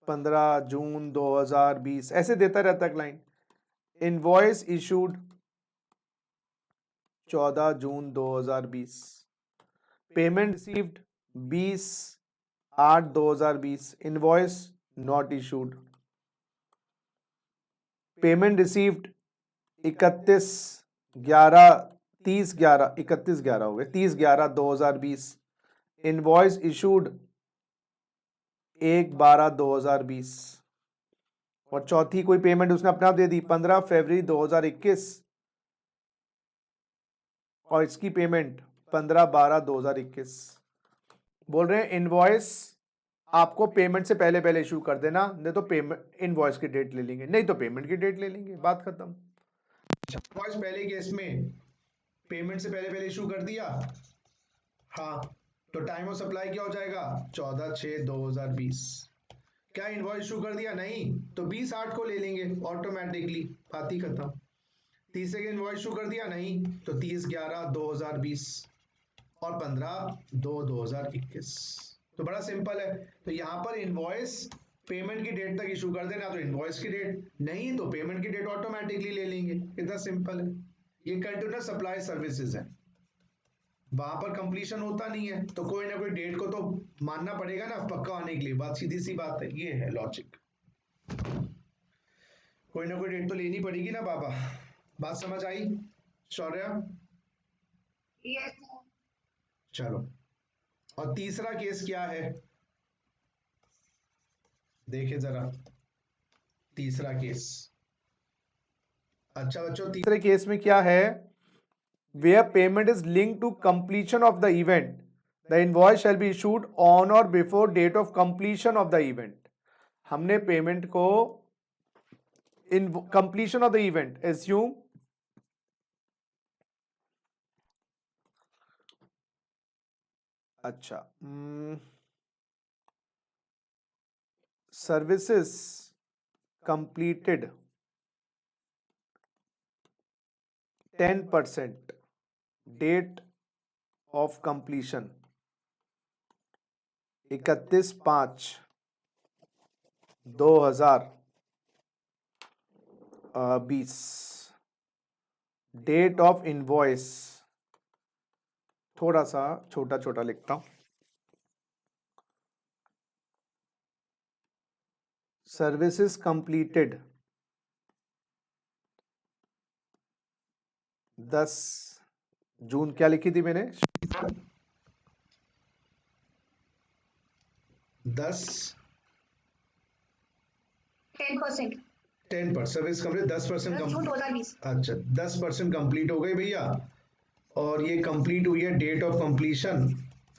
15 जून 2020 ऐसे देता रहता है client. Invoice issued 14 June 2020, payment received 20/8/2020, invoice not issued, payment received 31/11 30/11 31/11 हो गए 30/11/2020, invoice issued 1/12/2020 और चौथी कोई पेमेंट उसने अपने आप दे दी 15 फरवरी 2021 और इसकी पेमेंट 15/12/2021। बोल रहे हैं इनवॉइस आपको पेमेंट से पहले पहले इशू कर देना, नहीं तो पेमेंट इनवॉइस की डेट ले लेंगे, नहीं तो पेमेंट की डेट ले लेंगे, बात खत्म। इनवॉइस पहले केस में पेमेंट से पहले पहले इशू कर दिया, हाँ, तो टाइम ऑफ सप्लाई क्या हो जाएगा 14/6/2020। क्या इनवॉइस इशू कर दिया, नहीं, तो 20/8 को ले लेंगे ऑटोमेटिकली, बात ही खत्म। तीसरे के इनवॉइस इशू कर दिया, नहीं, तो 30/11/2020 और 15/2/2021। तो बड़ा सिंपल है। तो यहां पर इनवॉइस पेमेंट की डेट तक इशू कर देना, तो इनवॉइस की डेट, नहीं तो पेमेंट की डेट ऑटोमेटिकली ले लेंगे, इतना सिंपल है। ये कंटिन्यूअस सप्लाई सर्विसेज है, वहां पर कंप्लीशन होता नहीं है, तो कोई ना कोई डेट को तो मानना पड़ेगा ना पक्का होने के लिए, बात सीधी सी बात है, ये है लॉजिक। कोई ना कोई डेट तो लेनी पड़ेगी ना बाबा, बात समझ आई शौर्य? Yes sir. चलो, और तीसरा केस क्या है, देखे जरा तीसरा केस। अच्छा बच्चों, तीसरे केस में क्या है, where payment is linked to completion of the event, the invoice shall be issued on or before date of completion of the event। हमने पेमेंट को in completion of the event assume अच्छा services completed 10% date of completion 31/5/2020। Date of invoice थोड़ा सा छोटा छोटा लिखता हूं, services completed 10 जून, क्या लिखी थी मैंने 10 10%। 10% सर्विस कंप्लीट 10% जून 2020। अच्छा 10% कंप्लीट हो गई भैया, और ये कंप्लीट हुई है डेट ऑफ कंप्लीशन।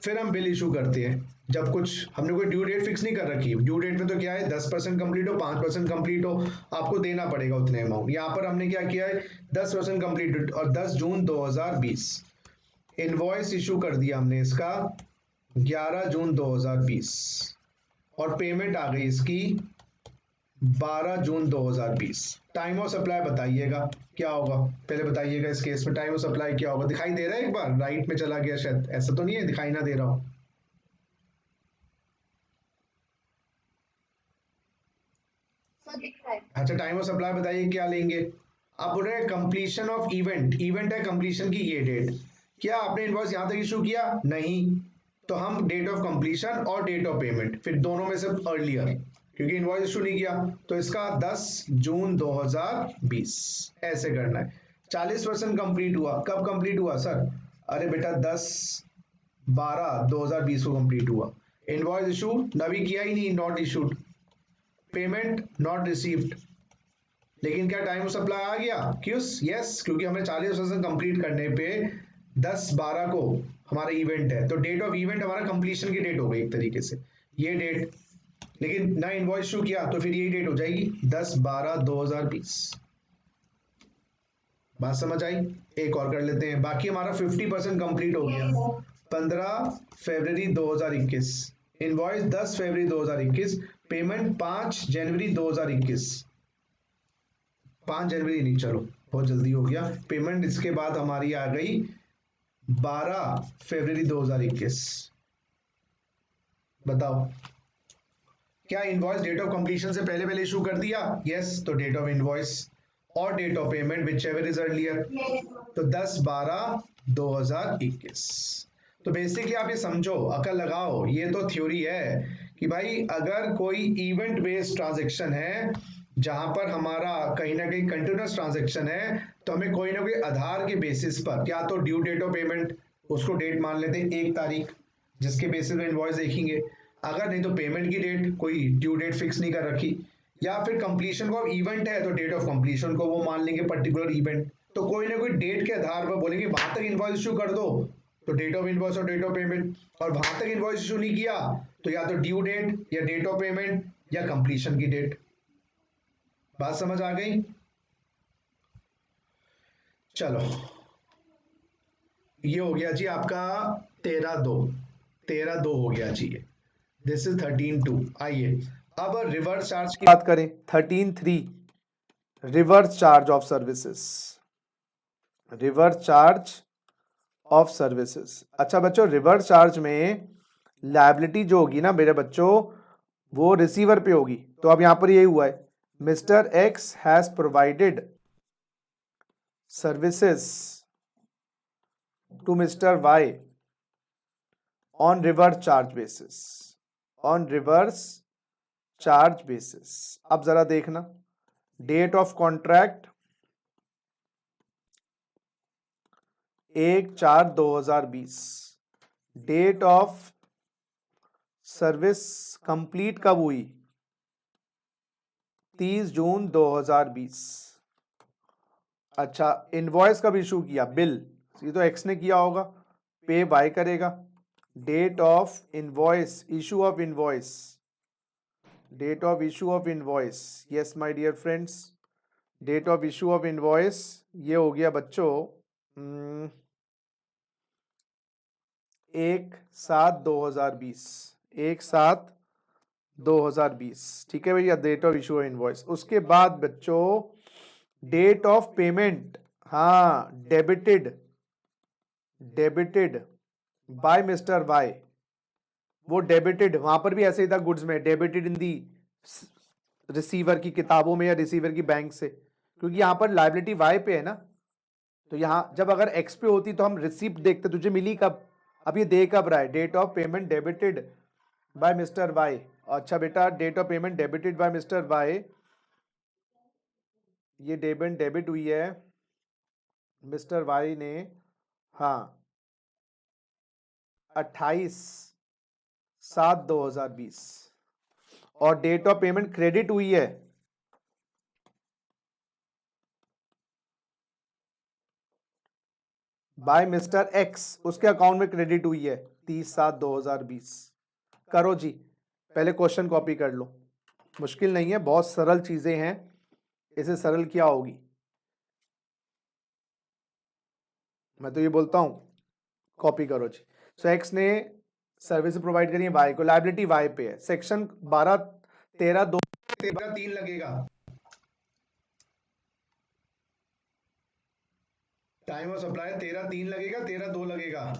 फिर हम बिल इशू करते हैं, जब कुछ हमने कोई ड्यू डेट फिक्स नहीं कर रखी, ड्यू डेट में तो क्या है 10% कंप्लीट हो 5% कंप्लीट हो आपको देना पड़ेगा उतने अमाउंट। यहाँ पर हमने क्या किया है 10% कंप्लीट और 10 जून 2020 इनवॉइस इशू कर दिया हमने इसका 11 जून 2020 और पेमेंट आ गई इसकी 12 जून 2020। टाइम ऑफ सप्लाई बताइएगा क्या होगा, पहले बताइएगा इस केस में टाइम ऑफ सप्लाई क्या होगा। दिखाई दे रहा है, एक बार राइट में चला गया शायद, ऐसा तो नहीं है दिखाई ना दे रहा हो? सर दिख रहा है। अच्छा टाइम ऑफ सप्लाई बताइए क्या लेंगे। अब बोल रहे हैं कंप्लीशन ऑफ इवेंट, इवेंट है कंप्लीशन की ये डेट। क्या आपने इनवॉइस यहां तक इशू किया, नहीं, तो हम डेट ऑफ कंप्लीशन और डेट ऑफ पेमेंट फिर दोनों में से अर्लियर, क्योंकि इनवॉइस इशू नहीं किया तो इसका 10 जून 2020 ऐसे करना है। 40% कंप्लीट हुआ, कब कंप्लीट हुआ सर, अरे बेटा 10/12/2020 को कंप्लीट हुआ। इनवॉइस इशू नवी किया ही नहीं, not issued, payment not received, लेकिन क्या टाइम ऑफ सप्लाई आ गया, क्यों, यस, क्योंकि हमें 40% कंप्लीट करने पे 10/12 को हमारा इवेंट है, तो डेट ऑफ इवेंट हमारा कंप्लीशन की डेट हो गई एक तरीके से ये डेट, लेकिन ना इनवॉइस इशू किया तो फिर यही डेट हो जाएगी 10/12/2020। बात समझ आई? एक और कर लेते हैं, बाकी हमारा 50% कंप्लीट हो गया 15 फरवरी 2021, इनवॉइस 10 फरवरी 2021, पेमेंट 5 जनवरी 2021, 5 जनवरी नहीं, चलो बहुत जल्दी हो गया, पेमेंट इसके बाद हमारी आ गई 12 फरवरी 2021। बताओ क्या इनवॉइस डेट ऑफ कंप्लीशन से पहले पहले इशू कर दिया, यस, तो डेट ऑफ इनवॉइस और date of payment whichever is earlier, तो 10/12/2021। तो बेसिकली आप ये समझो, अकल लगाओ, ये तो थ्योरी है कि भाई अगर कोई इवेंट बेस्ड ट्रांजेक्शन है जहां पर हमारा कहीं ना कहीं कंटिन्यूस ट्रांजेक्शन है, तो हमें कोई ना कोई आधार के बेसिस पर, या तो ड्यू डेट ऑफ पेमेंट उसको डेट मान लेते हैं 1 तारीख, जिसके बेसिस पे इनवॉइस देखेंगे। अगर नहीं तो पेमेंट की डेट, कोई ड्यू डेट फिक्स नहीं कर रखी, या फिर कंप्लीशन को, अब इवेंट है तो डेट ऑफ कंप्लीशन को वो मान लेंगे पर्टिकुलर इवेंट, तो कोई ना कोई डेट के आधार पर बोलेंगे वहां तक इनवॉइस इशू कर दो, तो डेट ऑफ इनवॉइस और डेट ऑफ पेमेंट। और वहां तक इनवॉइस इशू नहीं किया तो या तो ड्यू डेट या डेट ऑफ पेमेंट या कंप्लीशन की डेट। बात समझ आ गई? चलो, ये हो गया जी आपका 13/2, 13/2 हो गया जी। This is 13/2। आइए अब रिवर्स चार्ज की बात करें 13/3 reverse charge of services, reverse charge of services. अच्छा बच्चों, रिवर्स चार्ज में लायबिलिटी जो होगी ना मेरे बच्चों, वो रिसीवर पे होगी। तो अब यहां पर यही हुआ है, mister X has provided services to mister Y on reverse charge basis, on reverse charge basis. अब जरा देखना, date of contract 1/4/2020, date of service complete कब हुई, 30 जून 2020। अच्छा, इनवॉइस कब इशू किया, बिल ये तो एक्स ने किया होगा, पे वाई करेगा। Date of invoice, issue of invoice, date of issue of invoice, yes my dear friends, date of issue of invoice ये हो गया बच्चों 1/7/2020, 1/7/2020। ठीक है भैया, date of issue of invoice. उसके बाद बच्चों डेट ऑफ पेमेंट, हाँ debited, debited by mister Y, वो डेबिटेड वहां पर भी ऐसे ही था गुड्स में, डेबिटेड इन दी रिसीवर की किताबों में या रिसीवर की बैंक से, क्योंकि यहां पर लाइबिलिटी वाई पे है ना। तो यहां जब अगर एक्स पे होती तो हम रिसिप्ट देखते, तुझे मिली कब, अब ये दे कब रहा है, date of payment debited by mister Y. अच्छा बेटा, date of payment debited by mister Y, ये डेबिट हुई है मिस्टर वाई ने, हाँ 28/7/2020, और डेट ऑफ पेमेंट क्रेडिट हुई है बाय मिस्टर एक्स, उसके अकाउंट में क्रेडिट हुई है 30/7/2020। करो जी, पहले क्वेश्चन कॉपी कर लो, मुश्किल नहीं है, बहुत सरल चीजें हैं, इसे सरल क्या होगी, मैं तो ये बोलता हूं कॉपी करो जी। सो एक्स ने सर्विस प्रोवाइड करी है वाई को, लाइबिलिटी वाई पे है, सेक्शन 12/13/2 3 लगेगा, टाइम ऑफ सप्लाई 13/3 लगेगा, 13/2 लगेगा,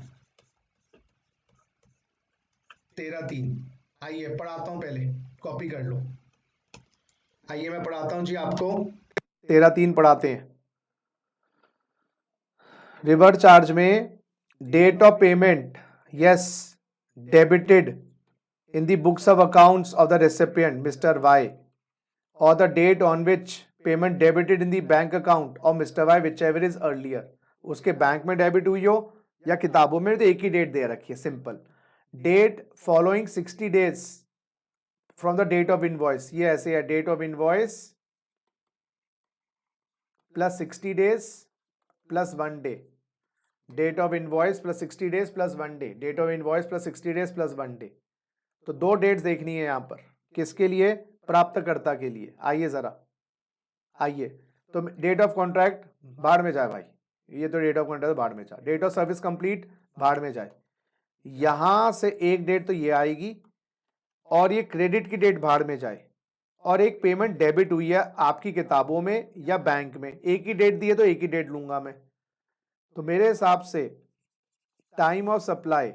13/3। आइए पढ़ाता हूं, पहले कॉपी कर लो। आइए मैं पढ़ाता हूं जी आपको, 13/3 पढ़ाते हैं। रिवर्स चार्ज में date of payment, yes debited in the books of accounts of the recipient Mr. Y, or the date on which payment debited in the bank account of Mr. Y, whichever is earlier। उसके bank में debit हुई हो या किताबों में, तो एक ही date दे रखी है, simple. Date following 60 days from the date of invoice, ये ऐसे है, date of invoice plus 60 days plus 1 day, date of invoice plus 60 days plus 1 day, date of invoice plus 60 days plus 1 day. तो 2 dates देखनी है यहां पर, किसके लिए, प्राप्तकर्ता के लिए। आइए जरा, आइए, तो डेट ऑफ कॉन्ट्रैक्ट भाड़ में जाए भाई, ये तो डेट ऑफ कॉन्ट्रैक्ट भाड़ में जाए, डेट ऑफ सर्विस कंप्लीट भाड़ में जाए, यहां से एक डेट तो ये आएगी, और ये क्रेडिट की डेट भाड़ में जाए, और एक पेमेंट डेबिट हुई है आपकी किताबों में या बैंक में, एक ही डेट दी है तो एक ही डेट लूंगा मैं। तो मेरे हिसाब से टाइम ऑफ सप्लाई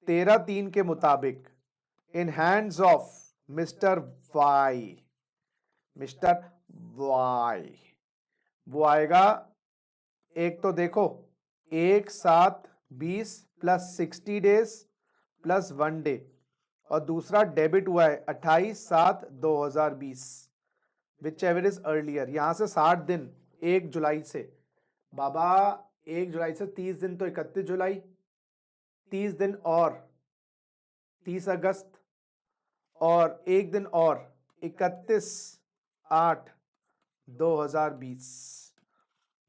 13/3 के मुताबिक in hands of mister Y, mister Y, वो आएगा, एक तो देखो 1/7/20 प्लस 60 डेज प्लस 1 डे, और दूसरा डेबिट हुआ है 28/7/2020, विच एवर इज अर्लियर। यहां से 60 दिन 1 जुलाई से, बाबा 1 जुलाई से 30 दिन तो 31 जुलाई, 30 दिन और 30 अगस्त, और एक दिन और 31/8/2020,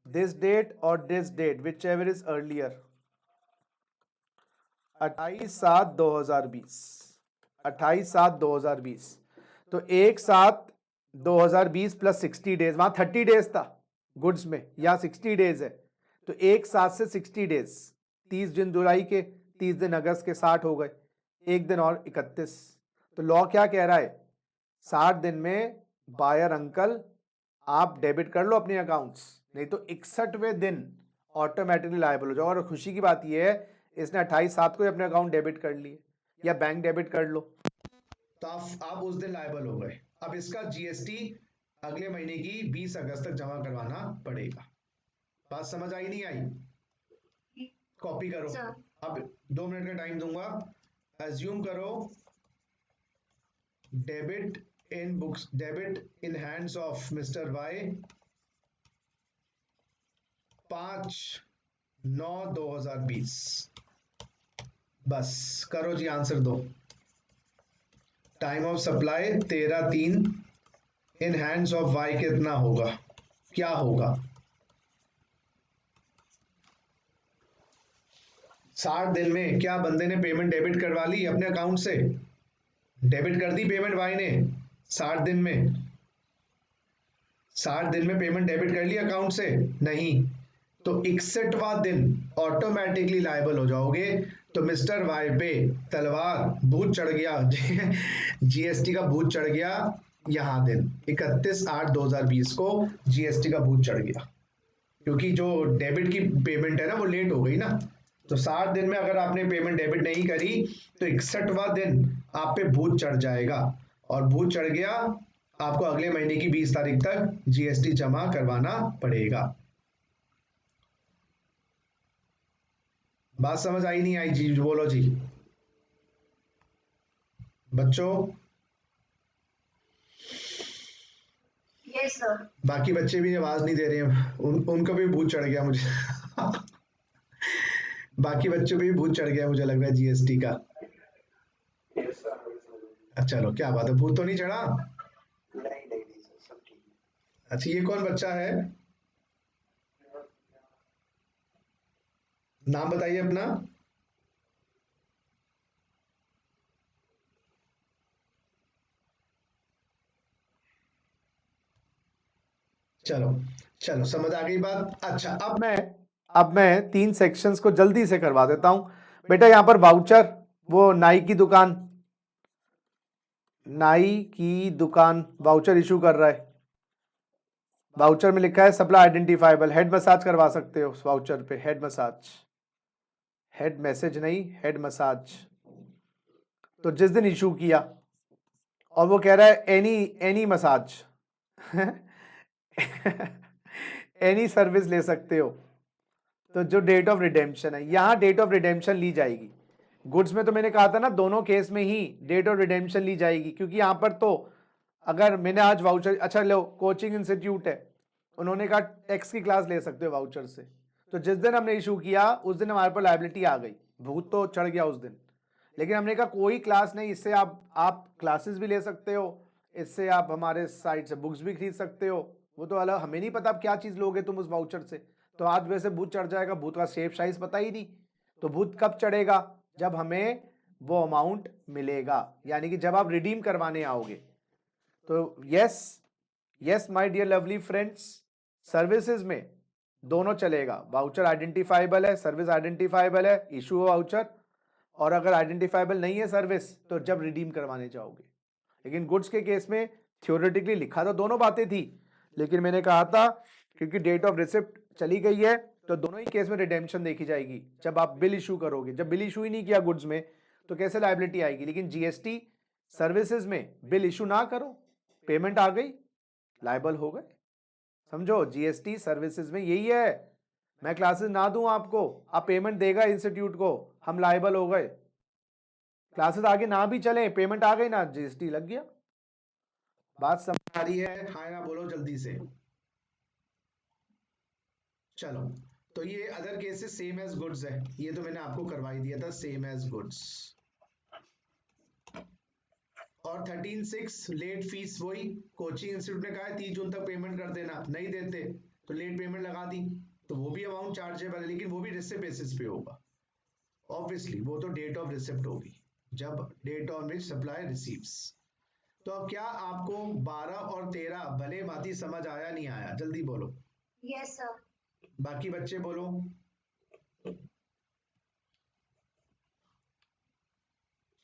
दिस डेट और this date whichever is earlier, 28/7/2020, 28/7/2020। तो 1/7/2020 प्लस 60 डेज, वहां 30 डेज था गुड्स में, यहाँ 60 डेज है, तो 1/7 से 60 डेज, 30 दिन जुलाई के, 30 दिन अगस्त के, 60 हो गए, एक दिन और 31। तो लॉ क्या कह रहा है, 60 दिन में बायर अंकल आप डेबिट कर लो अपने अकाउंट्स, नहीं तो 61वें दिन ऑटोमेटिकली लायबल हो जाओ। और खुशी की बात यह है इसने 28/7 को ही अपने अकाउंट डेबिट कर लिए, या बैंक डेबिट कर लो। तो आप उस दिन लायबल हो गए। अब इसका जीएसटी अगले महीने की 20 अगस्त तक जमा करवाना पड़ेगा। बात समझ आई नहीं आई? कॉपी करो। सर अब 2 मिनट का टाइम दूंगा। एज्यूम करो debit in hands of mister Y 5/9/2020। बस करो जी, आंसर दो। Time of supply 13/3 in hands of Y कितना होगा, क्या होगा? 60 दिन में क्या बंदे ने पेमेंट डेबिट करवा ली अपने अकाउंट से? डेबिट कर दी पेमेंट वाई ने 60 दिन में? 60 दिन में पेमेंट डेबिट कर ली अकाउंट से? नहीं। तो 61वां दिन ऑटोमेटिकली लायबल हो जाओगे। तो मिस्टर वाई पे तलवार भूत चढ़ गया जीएसटी का भूत चढ़ गया। यहां दिन 31/8/2020 को जीएसटी का भूत चढ़ गया, क्योंकि जो डेबिट की पेमेंट है ना वो लेट हो गई ना। तो 60 दिन में अगर आपने पेमेंट डेबिट नहीं करी तो 61वां दिन आप पे भूत चढ़ जाएगा, और भूत चढ़ गया आपको अगले महीने की 20 तारीख तक जीएसटी जमा करवाना पड़ेगा। बात समझ आई नहीं आई जी? बोलो जी बच्चों। Yes sir. बाकी बच्चे भी आवाज नहीं दे रहे हैं, उनको भी भूत चढ़ गया मुझे बाकी बच्चों पे भी भूत चढ़ गया मुझे लग रहा है जीएसटी का। चलो क्या बात है, भूत तो नहीं चढ़ा? नहीं सर, सब ठीक है। अच्छा, ये कौन बच्चा है? नाम बताइए अपना। चलो चलो, समझ आ गई बात। अच्छा, अब मैं 3 सेक्शंस को जल्दी से करवा देता हूं। बेटा यहाँ पर वाउचर, वो नाई की दुकान वाउचर इशू कर रहा है। वाउचर में लिखा है सप्लाई आइडेंटिफाइबल, हेड मसाज करवा सकते हो उस वाउचर पे, हेड मसाज, हेड मैसेज नहीं, हेड मसाज। तो जिस दिन इशू किया और वो कह रहा है एनी मसाज एनी सर्विस ले सकते हो, तो जो डेट ऑफ रिडेम्पशन है, यहां डेट ऑफ रिडेम्पशन ली जाएगी। गुड्स में तो मैंने कहा था ना दोनों केस में ही डेट ऑफ रिडेम्पशन ली जाएगी, क्योंकि यहां पर तो अगर मैंने आज वाउचर, अच्छा लो कोचिंग इंस्टीट्यूट है, उन्होंने कहा एक्स की क्लास ले सकते हो वाउचर से, तो जिस दिन हमने इशू किया उस दिन हमारे पर लायबिलिटी आ गई, भूत तो चढ़ गया उस दिन। लेकिन हमने कहा कोई क्लास नहीं, इससे आप क्लासेस भी ले सकते हो, इससे आप हमारे साइट से बुक्स भी खरीद सकते हो, वो तो अलग, हमें नहीं पता आप क्या चीज लोगे तुम उस वाउचर से। तो आज वैसे भूत चढ़ जाएगा, भूत का शेप साइज पता ही नहीं। तो भूत कब चढ़ेगा? जब हमें वो अमाउंट मिलेगा, यानी कि जब आप रिडीम करवाने आओगे। तो yes my dear lovely friends, services में दोनों चलेगा, वाउचर आइडेंटिफाइबल है, सर्विस आइडेंटिफाइबल है, इशू वाउचर, और अगर आइडेंटिफाइबल नहीं है सर्विस तो जब रिडीम करवाने जाओगे। लेकिन गुड्स के केस में थ्योरेटिकली लिखा तो दोनों बातें थी, लेकिन मैंने कहा था क्योंकि डेट ऑफ रिसिप्ट चली गई है तो दोनों ही केस में रिडेम्पशन देखी जाएगी जब आप बिल इशू करोगे। जब बिल इशू ही नहीं किया गुड्स में तो कैसे लायबिलिटी आएगी? लेकिन जीएसटी सर्विसेज में बिल इशू ना करो, पेमेंट आ गई, लायबल हो गए। समझो, जीएसटी सर्विसेज में यही है, मैं क्लासेस ना दूं आपको, आप पेमेंट देगा इंस्टीट्यूट को, हम लायबल हो गए। क्लासेस आगे ना भी चले, पेमेंट आ गई ना, जीएसटी लग गया। बात समझ आ रही है? हाँ ना बोलो जल्दी से। चलो, तो ये other cases same as goods है, ये तो मैंने आपको करवा ही दिया था, सेम एज गुड्स। और 13/6 लेट फीस वही कोचिंग इंस्टीट्यूट ने कहा है 30 जून तक पेमेंट कर देना, नहीं देते तो लेट पेमेंट लगा दी, तो वो भी अमाउंट चार्जेबल है, लेकिन वो भी रिसिप्ट बेसिस पे होगा ऑब्वियसली, वो तो डेट ऑफ रिसिप्ट होगी, जब date on which supply receives. तो अब क्या आपको 12 और 13 भले भांति समझ आया नहीं आया, जल्दी बोलो, यस सर। बाकी बच्चे बोलो।